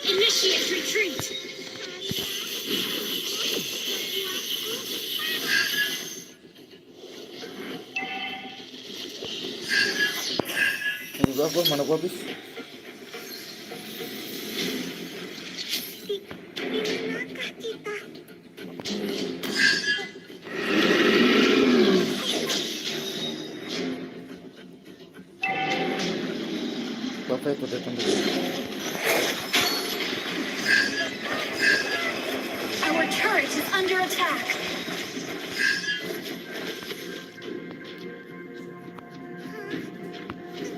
Initiate retreat. Ini gua mana gua habis. Bapak itu datang dulu. under attack.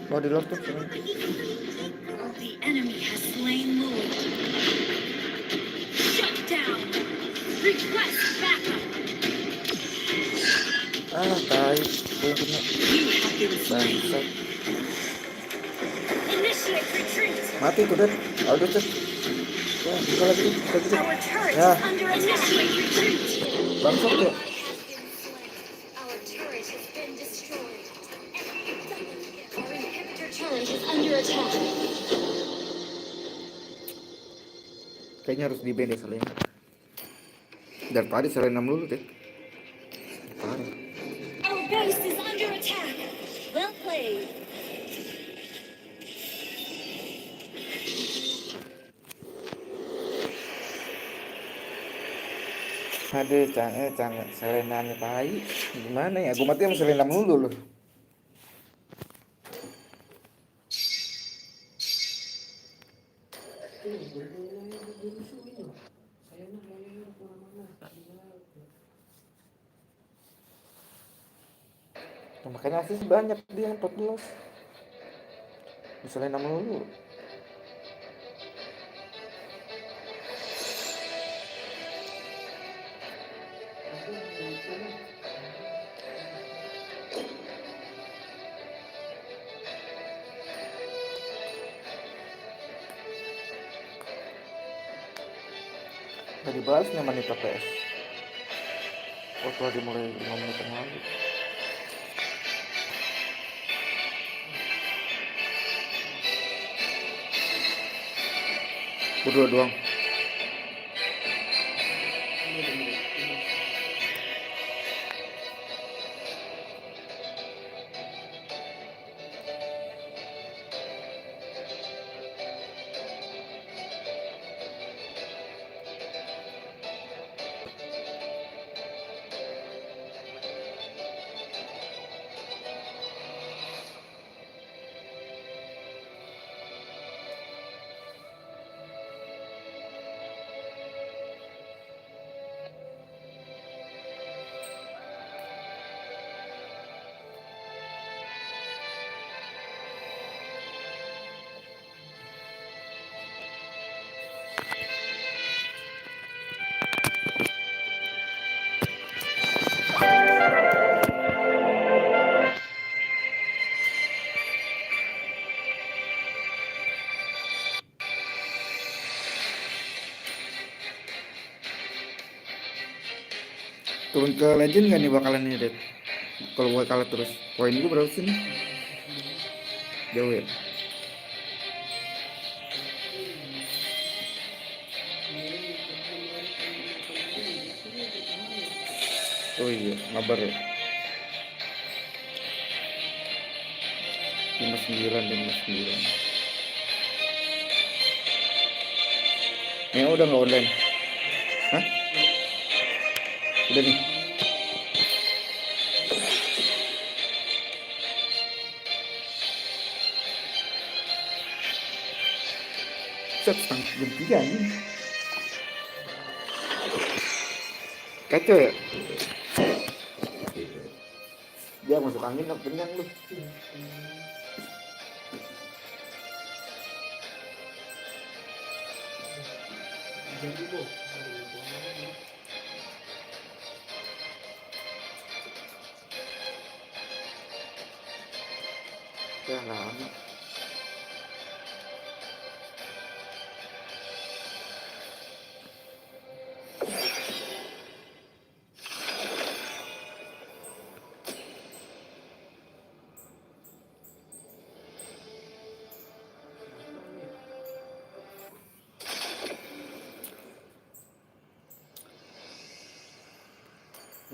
Oh di luar tuh. The enemy has slain Lord. Shut down. Request backup. Ah tai. Gue kena. You have been slain. Bangsat. Initiate retreat. Mati tuh Dad. Aduh Dad. Wah, buka lagi tuh. Buka lagi. Our turret Ya. is under attack. Initiate retreat. Bangsat ya. Our turret has been destroyed. Our inhibitor turret is under attack. Kayaknya harus di-ban deh Selena. Dari tadi Selena dulu deh. Parah. Our base is under attack. Well played. Aduh, canggih Selena nih tai. Gimana ya? Gue mati sama Selena dulu loh. Nah, makanya asis banyak dia 14. Selena dulu. Gak dibahas nih manita PS. Waktu dimulai 5 menit yang lalu. Berdua doang. Turun ke legend gak nih bakalan nih Dad? Kalau gue kalah terus. Poin gue berapa sih nih? Jauh ya? Oh iya, mabar ya. 59. Ya udah nggak online. Hah? Udah nih. Set setengah jam 3 nih. Kacau ya? Dia masuk angin apa kenyang lu? Ya lama.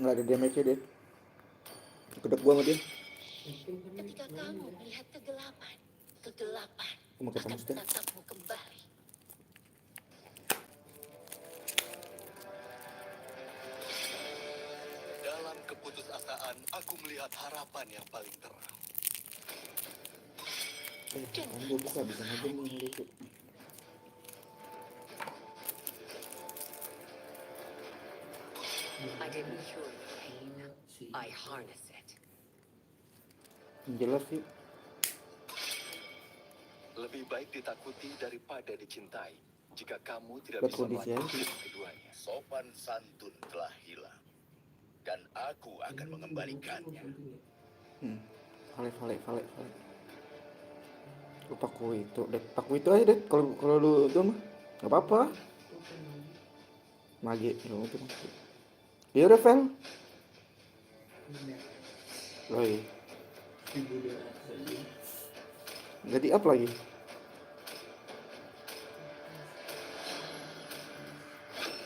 Nggak ada damage-nya deh. Kedok gua sama dia. Ketika kamu melihat kegelapan, kegelapan Aku mau ketemu akan Stan. menatapmu kembali. Dalam keputusasaan, aku melihat harapan yang paling terang. Kan gua buka bisa aja nih ngelucu. I didn't cure the pain. I harness it. Jelas sih. Lebih baik ditakuti daripada dicintai. Jika kamu tidak bisa Betul, melakukan Disian. keduanya. Sopan santun telah hilang. Dan aku akan mengembalikannya. Vale. Lu paku itu aja deh. Kalau lu itu mah nggak apa-apa. Mage, ya itu mage. Ya udah Vel. Oh iya. Nggak di up lagi.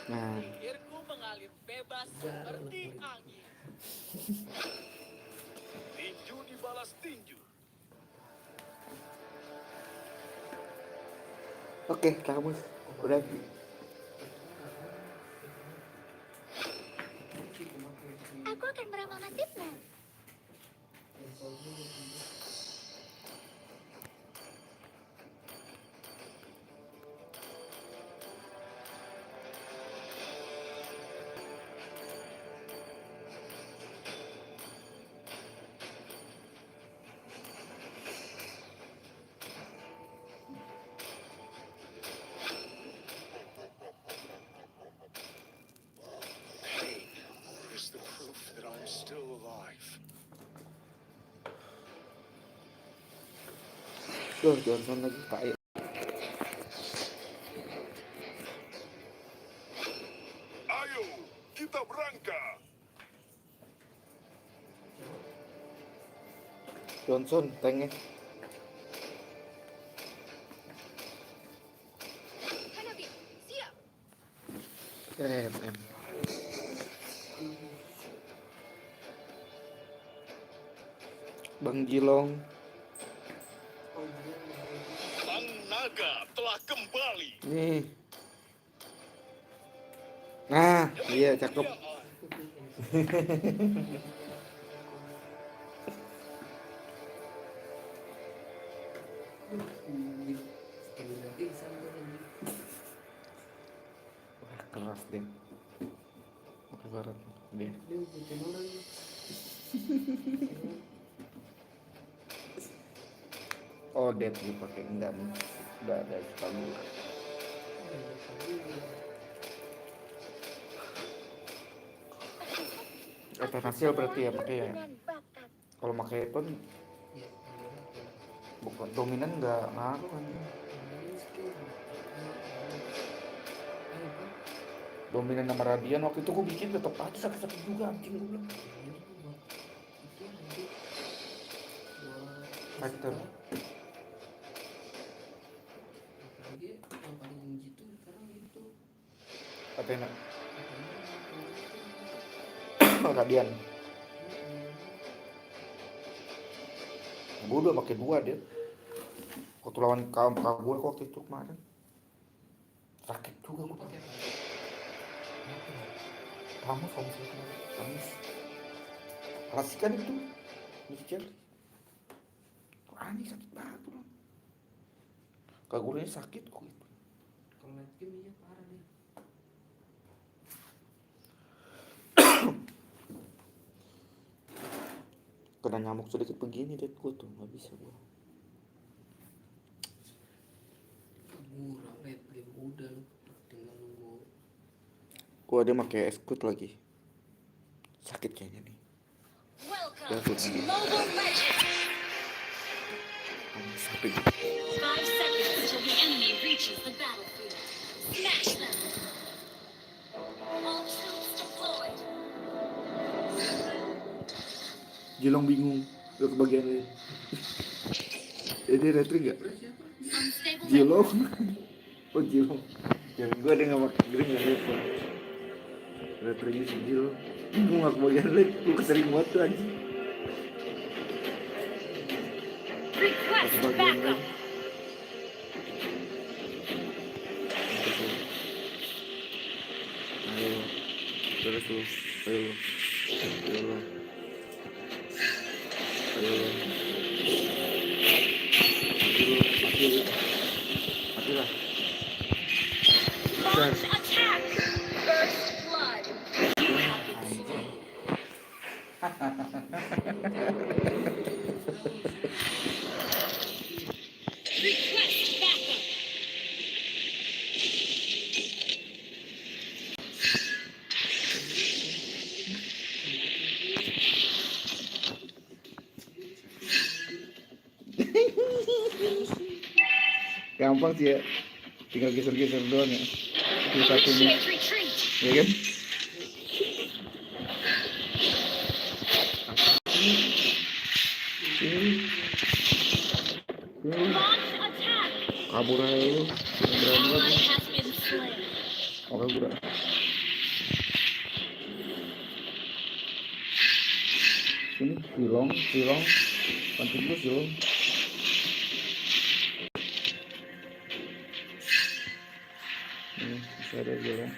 Nah, Pikirku mengalir bebas seperti angin. Tinju dibalas tinju. oke, kamu udah. Aku akan meramal nasibmu. Pain is the proof that I'm still alive. Tuh, Johnson lagi kaya. Ayo, kita berangkat. Johnson, tanknya. Hanabi, siap. MM. Bang Jilong. Sang naga telah kembali. Nih. Nah, iya cakep. Wah, keras deh. Oke barat dia. Oh, dead dipakai enggak nih. Udah ada kamu. Kata hasil berarti ya pakai ya. Dengan bakat. Kalau pakai pun bukan dominan enggak ngaruh kan. Dominan sama Radian waktu itu gue bikin tetap aja sakit-sakit juga anjing gue bilang. Fighter. Apalagi yang paling jitu sekarang itu Athena. Radian. Gue udah pakai 2 dia. Waktu lawan kaum gue waktu itu kemarin. Sakit juga gue pakai. Kamu sama sekali. Kamu. Klasik kan itu. Mister. Aneh sakit banget tuh. Kagurnya sakit kok itu. kalau light game iya parah deh. Kena nyamuk sedikit begini deh gue tuh nggak bisa gue. Murah light game udah lu tinggal nunggu. Gue ada pakai escut lagi. Sakit kayaknya nih. Welcome to Mobile Legends! Sampai 5 seconds till the enemy reaches the battlefield. Smash them! All troops deployed. Jilong bingung gak kebagian lain. Ini retri gak? Unstable Jilong. Oh Jilong. Yang gue ada nggak pakai green nggak lihat kok. Retrinya si Jilong. Gue nggak kebagian lain. Gue kesering banget tuh anjing. request Kebagian backup. lain. Ayo. Terus lu. Ayo. Ayo lu. Ayo lu. Mati lah. Launch attack! First blood. You have Request backup. Gampang sih ya, tinggal geser-geser doang ya. Itu satunya, Initiate retreat. ya kan? Sini, Launch attack. kabur aja lu, berani Ally banget. has been slain. Oh kabur. Sini, silong, bantu dulu silong. Ini bisa ada silong.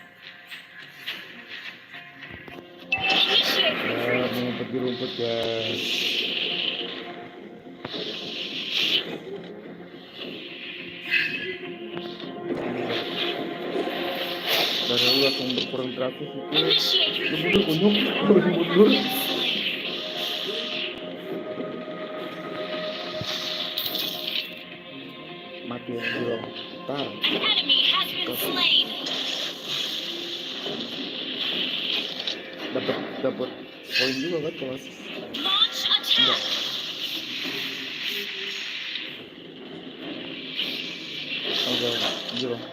Initiate Ya, mengumpet di rumput guys. Dari lu langsung berkurang drastis itu. Initiate Lu retreat. mundur, Ally has mundur. been slain. Mati yang silong. Tar, An enemy has been slain. dapat poin juga kan kalau Launch attack. enggak silong.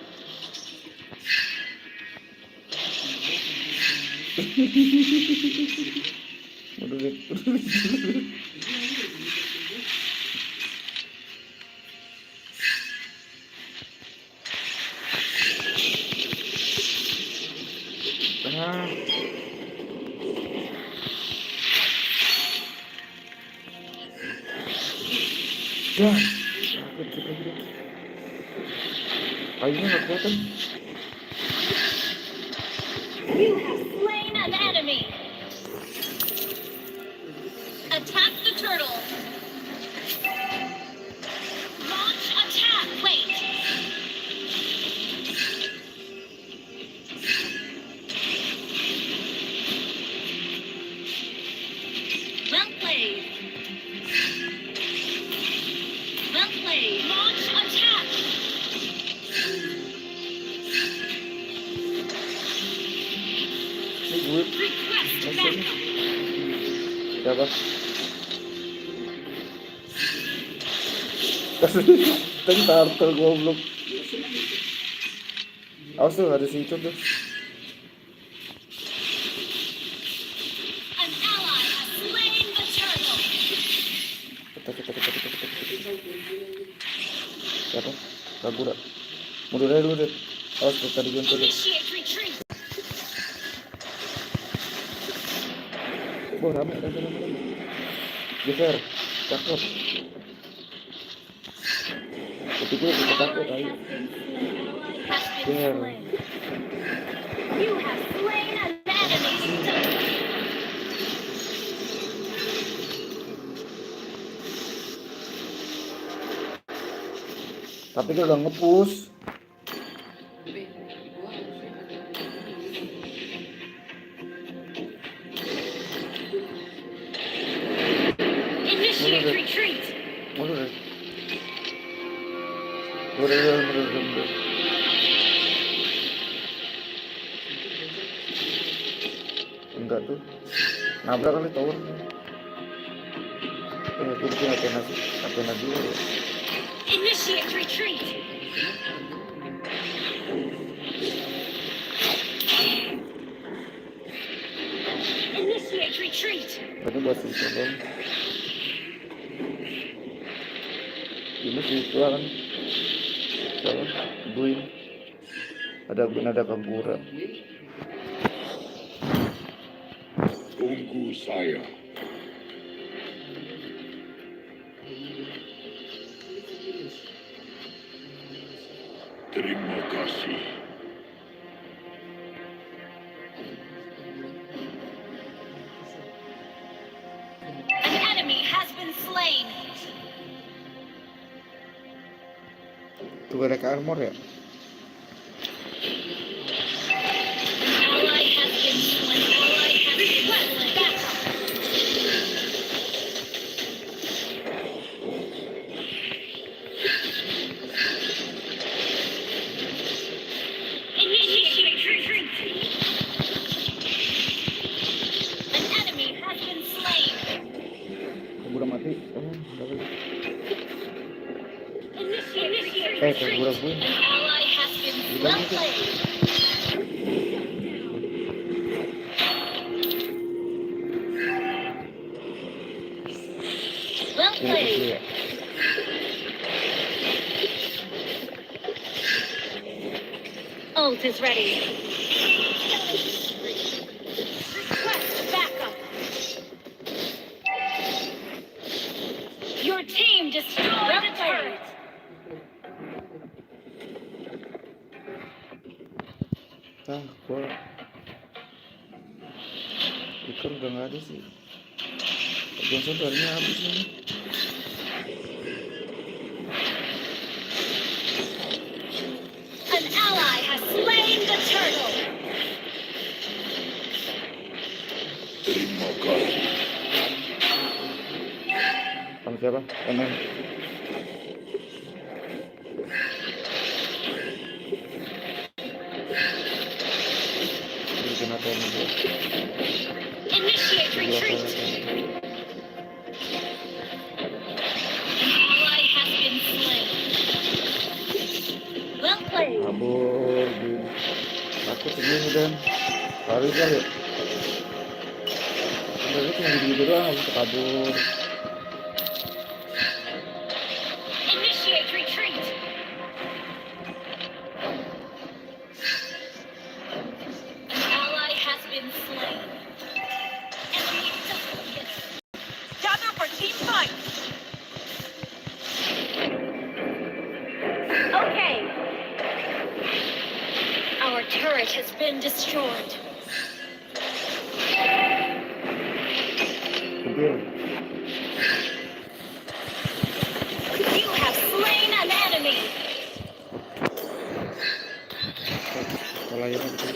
Mundur. Ah. Ya, sakit kita. Kayunya nggak kelihatan. You have slain an enemy. Attack the turtle. Launch attack. Wait. Well played. Well played. Launch attack. Ini gue Request Masih. backup. siapa? Tentar goblok. Awas tuh ada sincur tuh. An ally has slain the turtle. Ketek. Siapa? Kagura. Mundur aja dulu deh. Awas tuh tadi gue tuh. Initiate retreat. Oh rame. Geser. Cakep. Tapi gue tetap takut ayo. Has been slain. You have slain an enemy. Tapi dia udah nge-push. Initiate retreat. Mundur deh. Mundur. Enggak tuh. Nabrak kali tower. Gue bikin Athena dulu ya. Initiate retreat. Initiate retreat. Tadi buat situ dong. Ini situ kan. Siapa? Buin. Ada Kagura. Tunggu saya. Terima kasih. An enemy has been slain. Tuh ada ke armor ya? Ally has been slain. Ally has been slain. Backup. Udah mati. Oh, udah mati. Initiate Kayak gua gue. an ally has been Udah well mati. played. Well Ini pasti played. ya. Ult is ready. Request backup. Your team destroyed the turret. Gua ikan udah nggak ada sih. Johnson tadinya habis nih. An ally has slain the turtle. Terima kasih. Sama siapa? MM. Bikin apa ini? Initiate retreat. An ally has been slain. Well played. Kabur, Bin. Aku segini dan hari kali. Udah cuma gitu doang, habis itu kabur. Initiate retreat. An ally has been slain. Enemy double kill. Gather for team fight. Okay. Our turret has been destroyed. Kecil. You have slain an enemy. Salah ya gitu.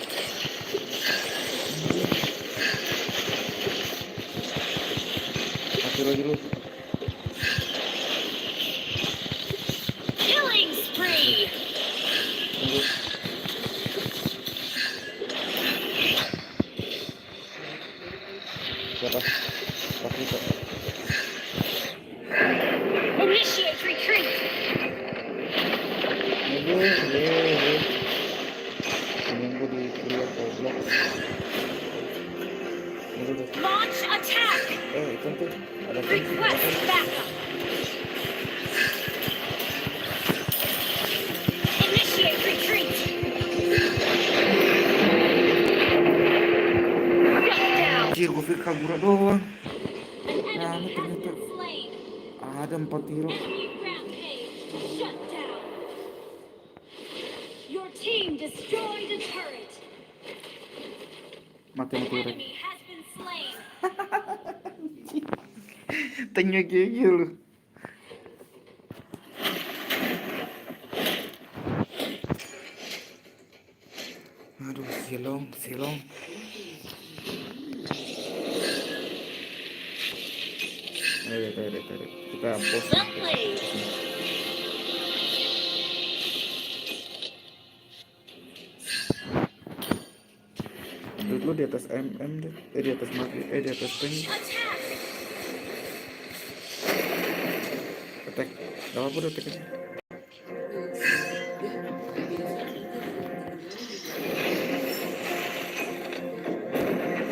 Mati lagi lu. Killing spree. Tunggu. Siapa? Tapi kok. Initiate retreat. Ini. Nunggu di kuliah goblok. Nunggu deh. Launch attack. Ikan tuh. Ada kan? Request backup. Initiate retreat. Shut down. Anjir, gue pikir kabur doang. An enemy has been slain. Ada 4 hero. Enemy rampage. Shut down. Your team destroyed a turret. Mati An udah. enemy has been slain. Tanya gigi lu. Aduh, silong. Ayo. Kita post. Well played. Lu di atas MM deh. Di atas mati. Di atas tank. Attack. Attack. Gak apa-apa udah attack aja.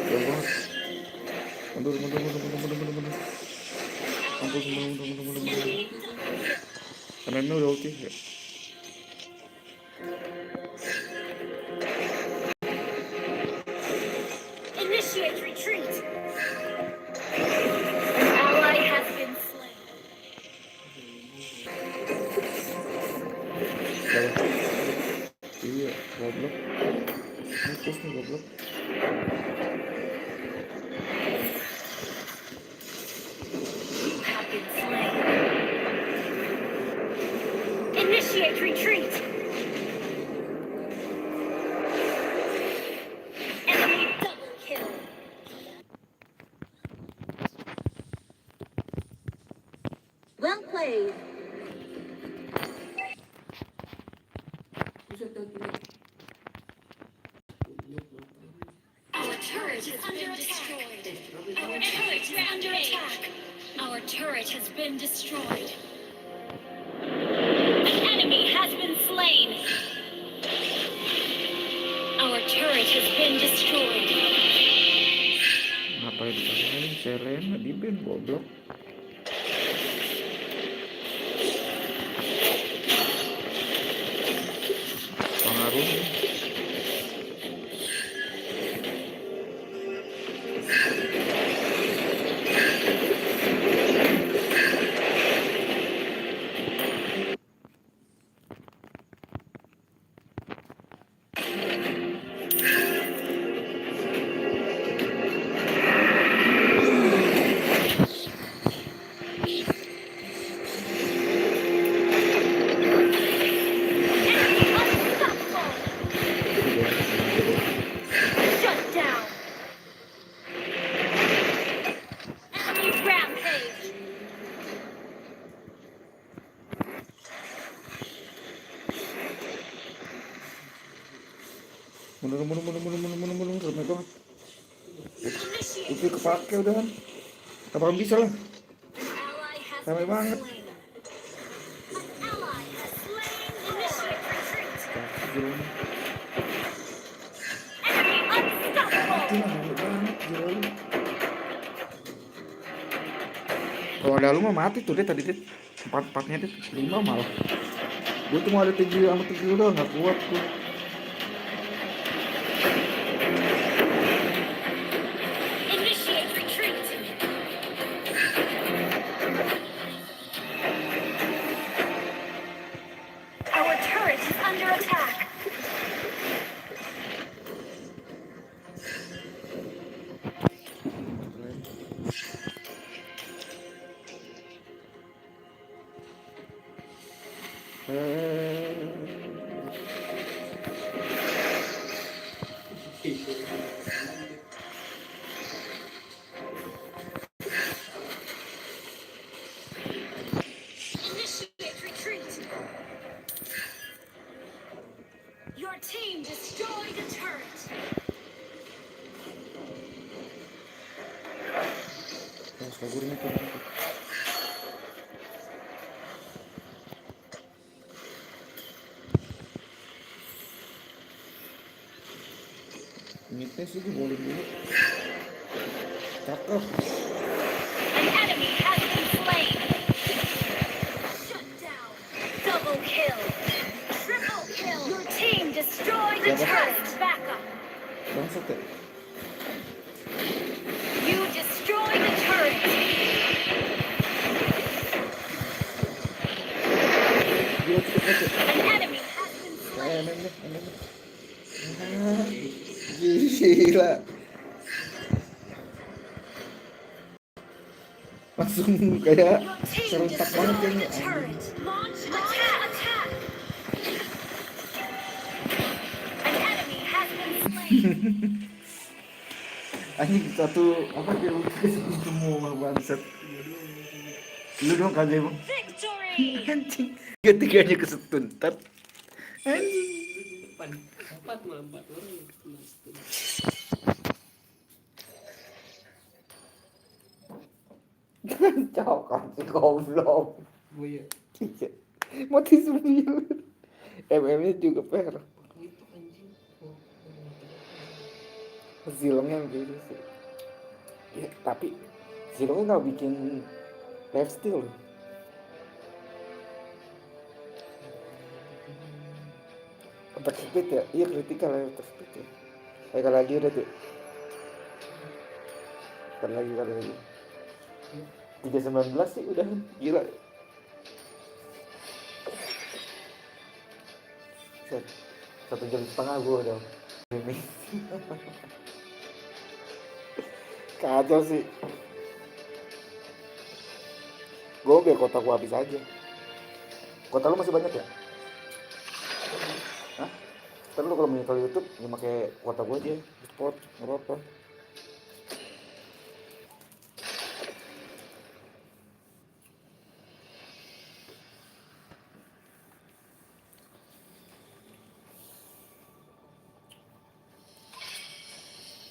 Jauh banget. Mundur. Ampun, mundur. Karena ini udah ulti ya. Initiate retreat. An ally has been slain. Iya, goblok. Mampus nih goblok. You have been slain. Initiate retreat. Enemy double kill. Well played. Our turret is under attack. Our turret is under attack. Our turret has been destroyed. An enemy has been slain. Our turret has been destroyed. Ngapain dipakai Selena di band goblok. Pengaruhnya. Shut down. Enemy rampage. Mundur. Remeh banget. Initiate. Itu kepake udahan. Kapan bisa lah. Ally has Ramai been banget. slain. An ally has slain. Initiate retreat. Gila. Enemy unstoppable. Gila banget gila lu. Kalau ada lu mah mati tuh dia tadi dia. Empat-empatnya dia 5 malah. Gue cuma ada 7 sama 7 doang, gak kuat tuh. Initiate retreat. Our turret is under attack. Initiate retreat. Your team destroyed a turret. Kabur tuh. Ini sih boleh dulu. Cakep. An enemy has been slain. Shut down. Double kill. Triple kill. Your team destroyed the turret. Backup. Bangsat ya. You destroyed the turret. Gila cepet. An enemy has been slain. Emen. Gila. Langsung kayak Your team serentak banget destroyed kayaknya. the turret. Launch attack. An enemy has been slain. Anjing satu apa dia kesini semua bangsat. Lu dong kagak emang. Victory. Anjing. Ketiganya kesetuntat. Anjing. Empat malah 4 orang. Kacau kan si goblok. Oh iya. Iya. Mati 9. MM-nya juga per. Itu anjing. Zilongnya gitu sih. Ya, tapi Zilongnya nggak bikin lifesteal loh. Attack speed ya? Iya kritikal ya attack speed ya. Kali lagi udah tuh. Kali lagi. 319 sih udah gila. Set. 1 jam setengah gue udah ini. Kacau sih. Gue biar kota gue habis aja. Kota lu masih banyak ya? Hah? Ntar lu kalau menyetel YouTube ya pakai kota gue aja. Spot, nggak apa-apa.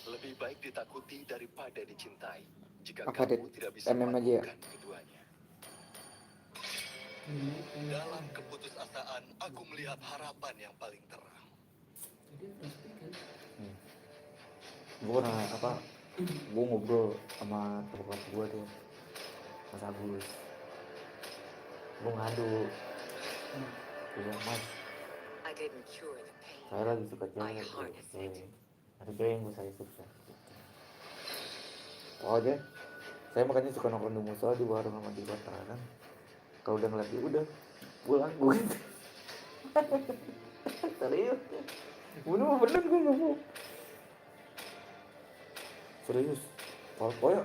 Lebih baik ditakuti daripada dicintai. Jika Apa, kamu Dit? tidak bisa MM aja ya? melakukan keduanya. Dalam keputusasaan, aku melihat harapan yang paling terang. Jadi pasti kan. Gue pernah apa, gue ngobrol sama teman gue tuh, Mas Agus. Gue ngadu, gue bilang, Mas, I didn't cure the pain. saya lagi suka I cewek, harnessed cewek. Ada cewek yang saya suka. Oh aja, saya makanya suka nongkrong di musola, di warung sama di kota kan. Kalau udah ngeliat dia udah pulang gue. Serius, bener gue nggak mau. Serius, pokoknya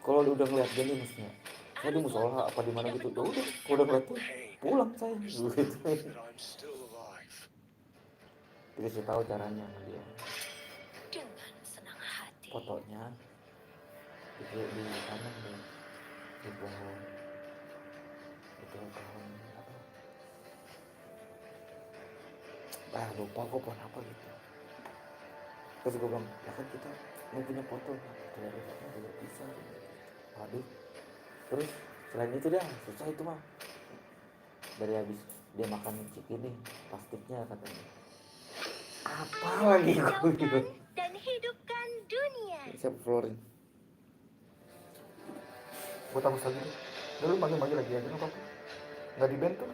kalau udah ngeliat dia nih maksudnya, saya di musola apa di mana gitu, ya udah, kalau udah ngeliat dia pulang saya gitu. I'm still alive. Dikasih tahu caranya sama dia, Dengan senang hati. fotonya di tangan deh, di pohon, itu pohon apa? Lupa kok pohon apa gitu. Terus gue bilang, ya kan kita mau punya foto, kalau ada foto juga bisa. Waduh, terus selain itu dah susah itu mah. Dari habis dia makan cik ini plastiknya katanya. Apa lagi gue bilang? Dan hidupkan dunia. Siapa Florin? Gue tambah lagi deh. Dulu maju lagi aja nggak apa-apa. Nggak di band tuh,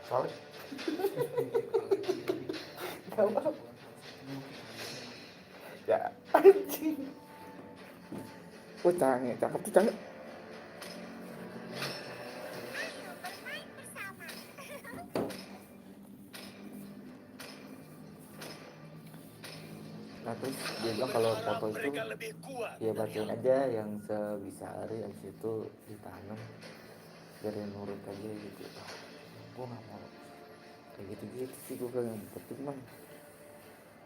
soalnya. Nggak apa-apa. Ya anjing. Oh canggih, cakep tuh canggih. Nah terus dia bilang kalau foto itu Mereka lebih kuat. ya bacain aja yang sebisa hari, habis itu ditanam biar dia nurut aja gitu. Gue nggak mau kayak gitu sih, gue bilang yang penting mah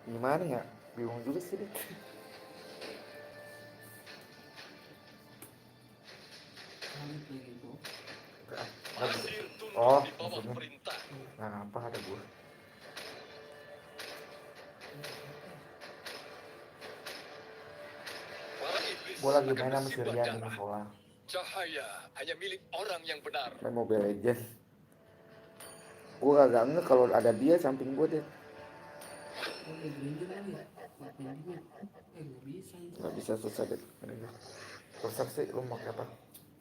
gimana ya, bingung juga sih deh. Valid ya gitu. Pasir tunduk Oh, di bawah maksudnya perintah. nggak apa ada gue. Para iblis Gue lagi akan main sama bersimbah Sirian di darah. musola, Cahaya hanya milik orang yang benar. main Mobile Legends. Gue agak nge kalau ada dia samping gue deh. Oh, ada grinder lagi ya? Buat pendingnya. Nggak bisa itu. Nggak bisa, susah deh. Susah sih, lu mau pakai apa?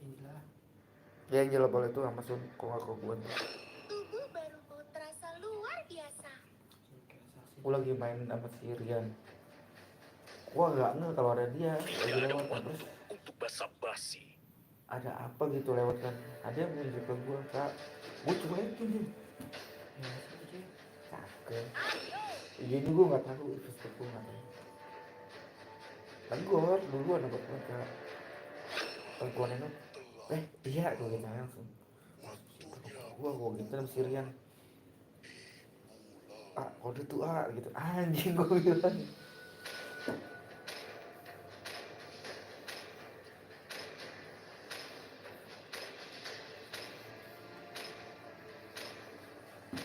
Inilah. Ya yang jelas boleh tuh sama Sun, kok nggak ke gue. Tubuh baruku terasa luar biasa. Kayak assassin. Gue lagi main sama Sirian. Gue agak nge kalau ada dia lagi Tidak ada lewat, waktu terus untuk basa-basi. ada apa gitu lewat kan, ada yang nunjuk ke gue, Kak. Gue cuekin dia, Ya, itu sih. cakep. Gini gue nggak tahu, itu gue nggak tahu. Tapi gue duluan dapat mereka perempuan itu. Iya, gue gitu langsung. Gue gitu sama Sirian. Ah, kode tuh gitu. Anjing gue bilang.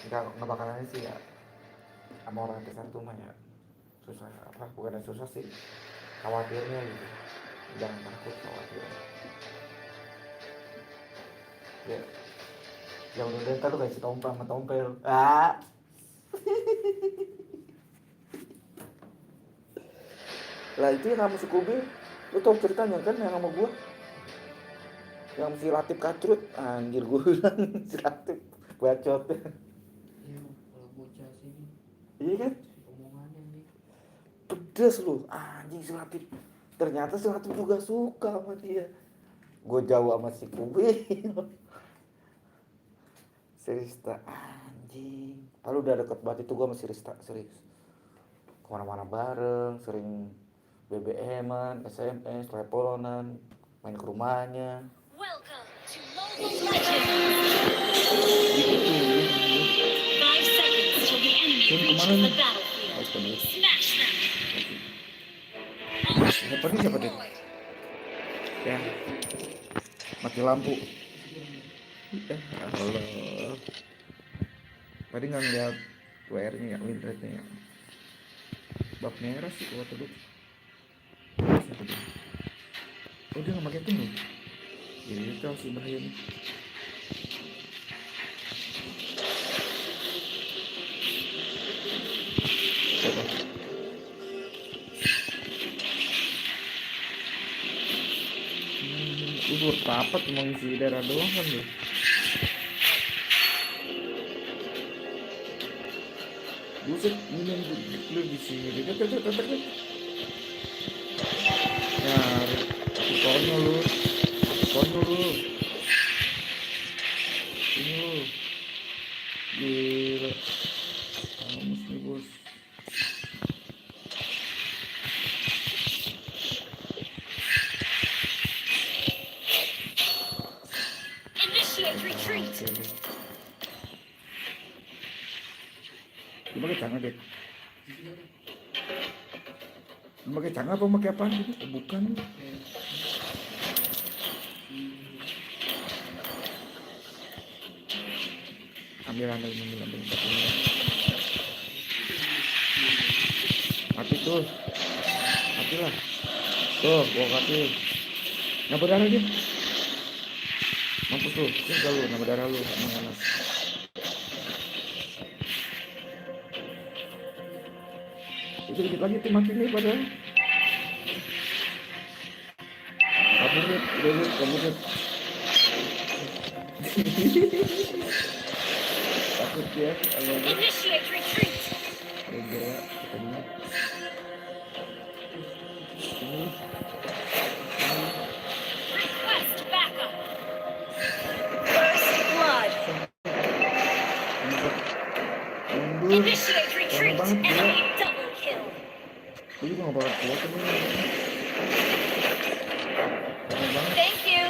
Nggak bakalan sih ya. Sama orang besar tuh mah ya susah, apa bukan susah sih, khawatirnya gitu. Jangan takut, khawatir ya. Yang udah ntar lu kasih tompel sama tompel lah itu yang sama si Kobe, lu tau ceritanya kan yang sama gua, yang si Latif Kacrut, anjir gue bilang si Latif bacot. Iya, kalau bocah sini. Iya kan, Omongannya nih. pedes lu anjing si Latif. Ternyata si Latif juga suka sama dia. Gue jauh sama si Kubil. Si Rista anjing. Lalu udah deket banget itu gue sama si Rista, serius. Kemana-mana bareng, sering BBM-an, SMS, teleponan, main ke rumahnya. Welcome to Mobile Legends. 5 seconds till the enemy reaches the battlefield. Smash them. Siapa nih, siapa deh? Ya, mati lampu. Allah. Tadi nggak ngeliat WR-nya ya, win rate-nya ya. Bab merah sih waktu itu. Siapa dia? Oh dia nggak pakai tuh. Jadi itu sih bahaya nih. buat apa cuma ngisi daerah doang kan ya. Buset, ini lu di sini. Ya, konyol lu. Konyol lu. Ini lu. Gila. Kamu nih, bos. Initiate retreat. Lu pakai canggah deh. Lu pakai canggah apa pakai apaan gitu? Bukan. Ambil. Mati tuh. Matilah. Tuh, gua kasih. Nambah darah dia. Mampus tuh. Tinggal lu, nambah darah lu. Mana? Itu dikit lagi tuh mati nih padahal. Kabur. Takut ya, kalau Initiate retreat. gila ketemu. Ini Request backup. First blood. mundur. Initiate retreat. banget, gila. Enemy double kill. Gue juga gak bakal kuat ini. Lama banget. Thank you.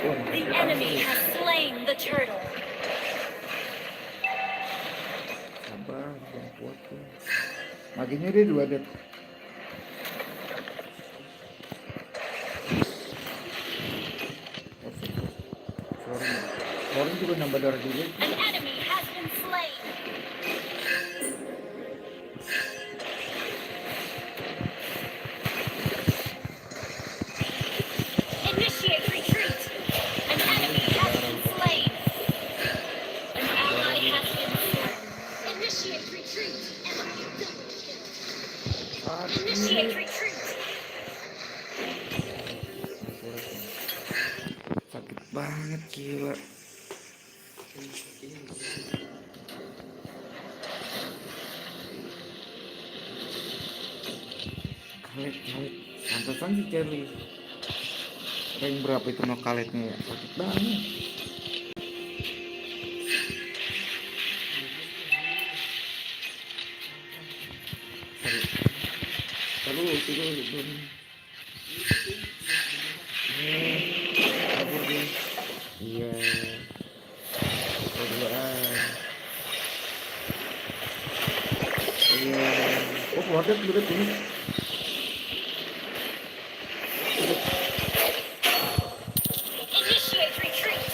Wah, The enemy has slain the turtle. sabar, jangan kuat tuh. Maginya dia 2 det. Sorry juga nambah darah juga. An enemy has been slain. Initiate retreat. An enemy has been slain. An ally has been slain. Initiate retreat. Enemy double kill. Initiate retreat. Sakit banget gila. Kalet. Pantesan si Charlie. Rank berapa itu no kaletnya ya? Sakit banget. Terus. Kabur dia. Iya. Berduaan. Iya. Oh, keluar deh ini. Initiate retreat.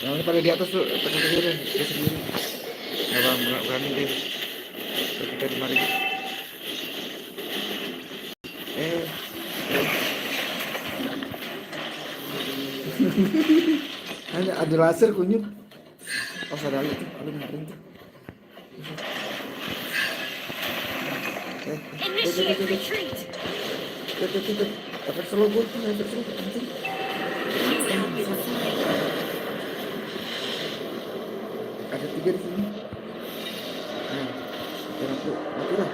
Yang ini pada di atas tuh, tekan sendiri, dia sendiri. Nggak berani deh. Kita di mari. Hanya ada laser kunyit. Oh, ada itu, ada ngapain tuh? Initiate retreat. Efek slow gue, efek slow, anjing. You have been slain. Ada 3 di sini. Nah, mati lah.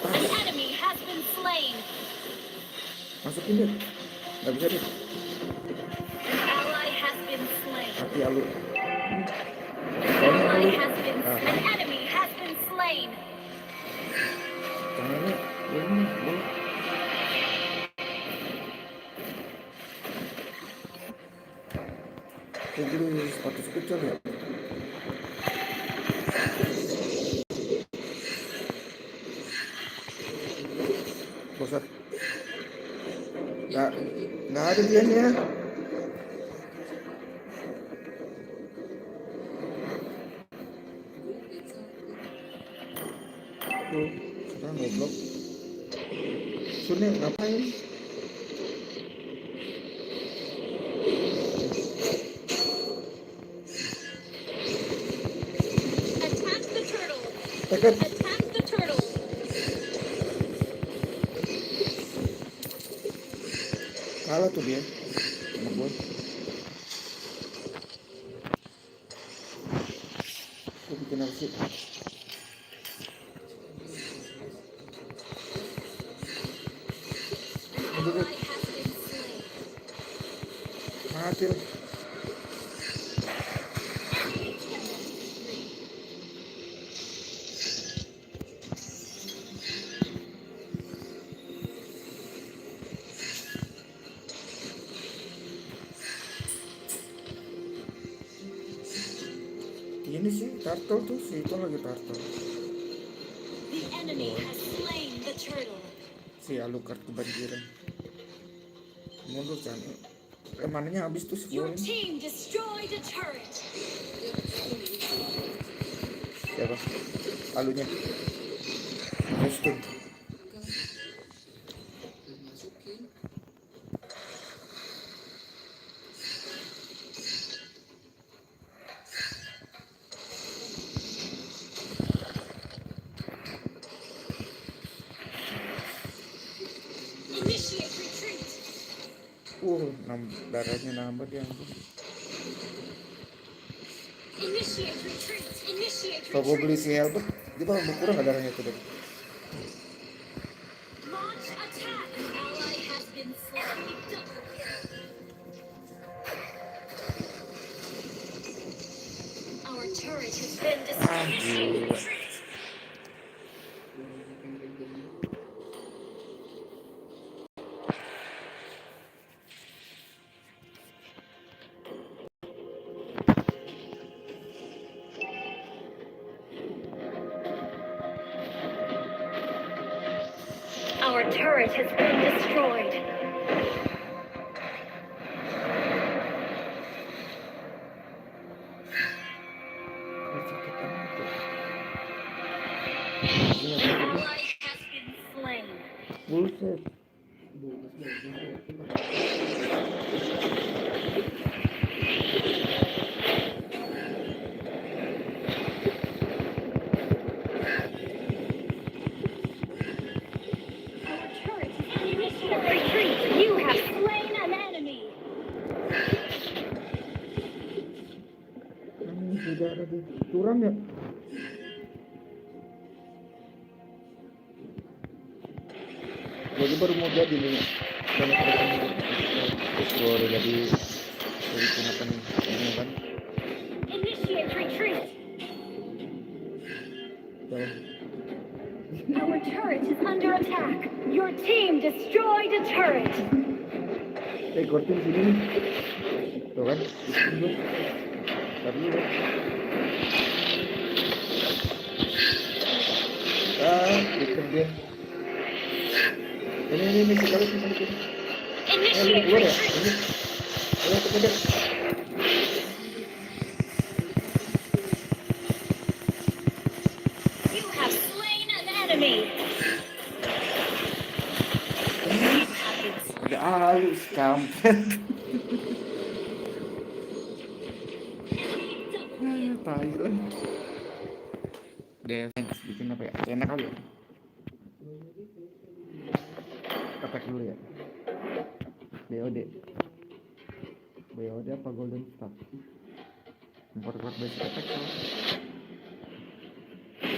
An enemy has been slain. Masukin deh. Nggak bisa deh. An ally has been slain. Mati ya lu. An ally has been slain. An enemy has been slain. Tangannya, ini, lu. Kayak gitu sepatu sekecil ya. Bosan. Nggak ada dianya. Tuh, sekarang goblok. Sunnya ngapain? Attack the turtle. Tekan. Attack the Kalah tuh dia. Anak gue. Gue bikin apa sih? An ally has been slain. Mati lah. Ini sih turtle tuh, si itu lagi turtle. The enemy has slain the turtle. Si Alucard kebanjiran. Mundur kan. Mananya habis tuh si Your Florin. team destroyed a turret. Siapa? Alunya. Reston. Masukin. Initiate retreat. Darahnya nambah dia. Initiate retreat. Initiate Kalau gue beli retreat. si Albert, dia bakal berkurang nggak darahnya tuh deh. Launch attack. An ally has been slain. Double kill. Our turret has been destroyed. Gila. Our turret has been destroyed. An ally has been slain. Bullshit. Our turret is initiate retreat. You have slain an enemy. Sudah ada di curang ya. Gue baru mau jadi nih. Gue udah jadi apa nih? Ini kan. Initiate retreat. Jauh. Our turret is under attack. Your team destroyed a turret. Kortin sini nih. Tuh kan. Tadi ya. Bikin dia. Ini sekali sini. Initiate Keluar ya. retreat. Ini. Ayo kemudian. You have slain an enemy. You have been slain. Udah halus kampret. Tai lah. Defense bikin apa ya? Enak kali ya. Attack dulu ya. BOD apa Golden Star? Memperkuat basic attack kan?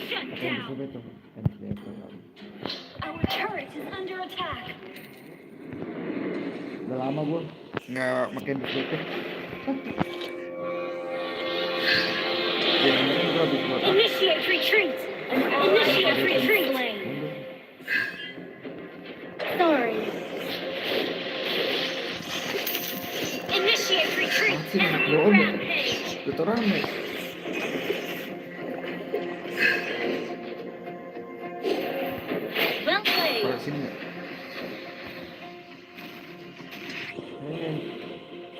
Shut Apa yang down. bisa betul? NCF kali. Our turret is under attack. Udah lama gua nggak makin basic. Beneran gua habis buat Initiate retreat. Initiate retreat lane. Sorry. Initiate retreat. Enemy rampage. Itu rame. Well played. Parah sini ya.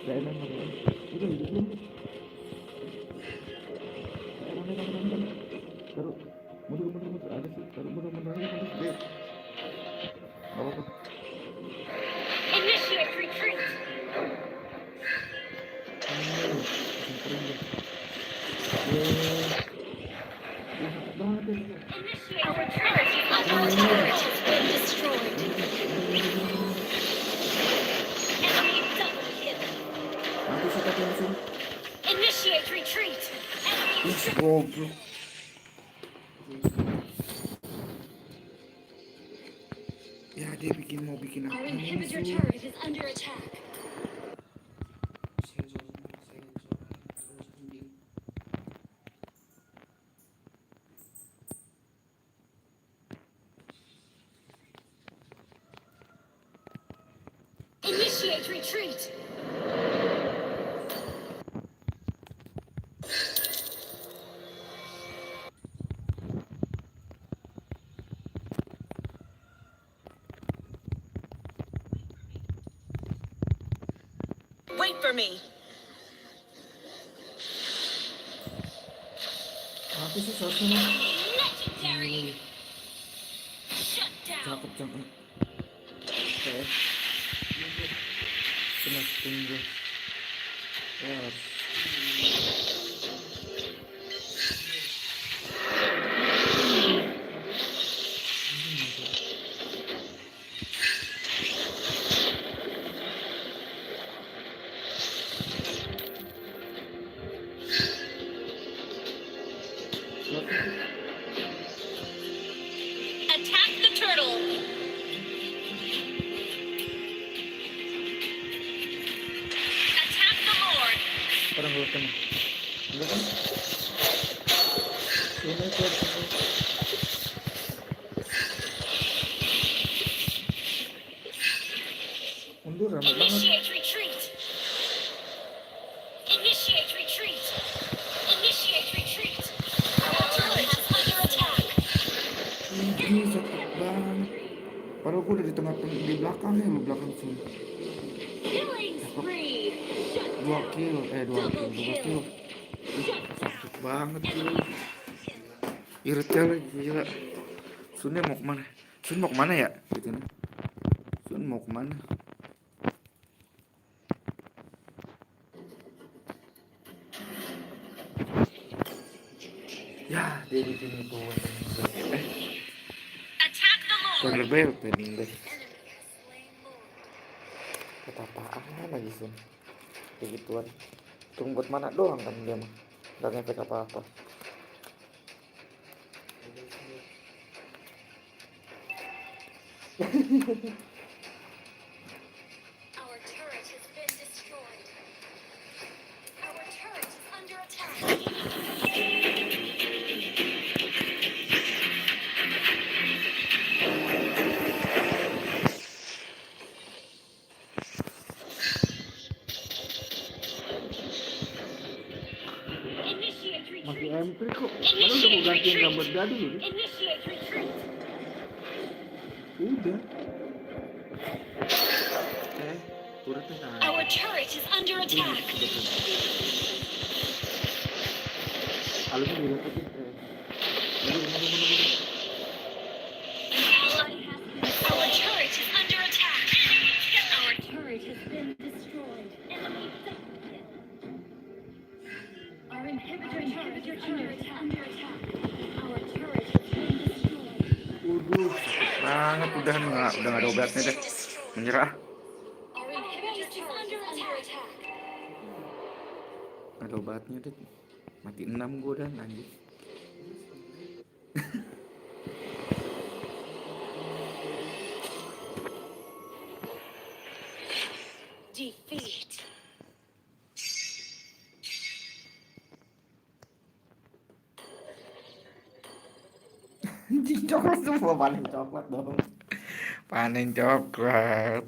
Gak enak banget. Udah hidup belum? Taruh. Mundur. Ada sih. Taruh mundur aja. Gak apa-apa. Initiate retreat. Our turret has been destroyed. Goblok. Ya dia mau bikin Our apa inhibitor musuh? turret is under attack. Sensor terus ending. Initiate retreat. Wait for me. Apa sih satunya? Legendary. Shut down. Cakep. Oke. Kena sting gue. Ya. Attack the turtle. Attack the lord. Orang gue kena. Udah kan? Ini tuh. Mundur rame banget. Initiate retreat. Initiate retreat. Initiate retreat. Our turret is under attack. Ini sakit banget. Padahal gue udah di belakangnya lu belakang sini. Killing spree. Dua kill. Sakit banget lu. Iritnya lagi gila. Sunnya mau kemana? Sun mau kemana ya? Gitu nih. Sun mau kemana? Ya, dia di sini tuh. Attack the lord. Lebih pending deh. Kata apaan lagi Sun? Kayak gituan. Tunggu buat mana doang kan dia mah. Gak ngefek apa-apa. Our turret has been destroyed. Our turret is under attack. Initiate Masih retreat. MP kok. Kalau udah mau gantiin gambar dadu loh. Initiate retreat. Udah. Turutnya kan. Our turret is under attack. Alumnya di depan sih. Our turret is under attack. Our turret has been destroyed. Enemy dominated. Our inhibitor turret is under attack. Our turret has been destroyed. Waduh, banget udah nggak ada obatnya deh. Menyerah. Our inhibitor is under attack. Nggak ada obatnya deh. Mati 6 gue udah anjir. Defeat. Anjing coklat semua panen coklat dong. Panen coklat.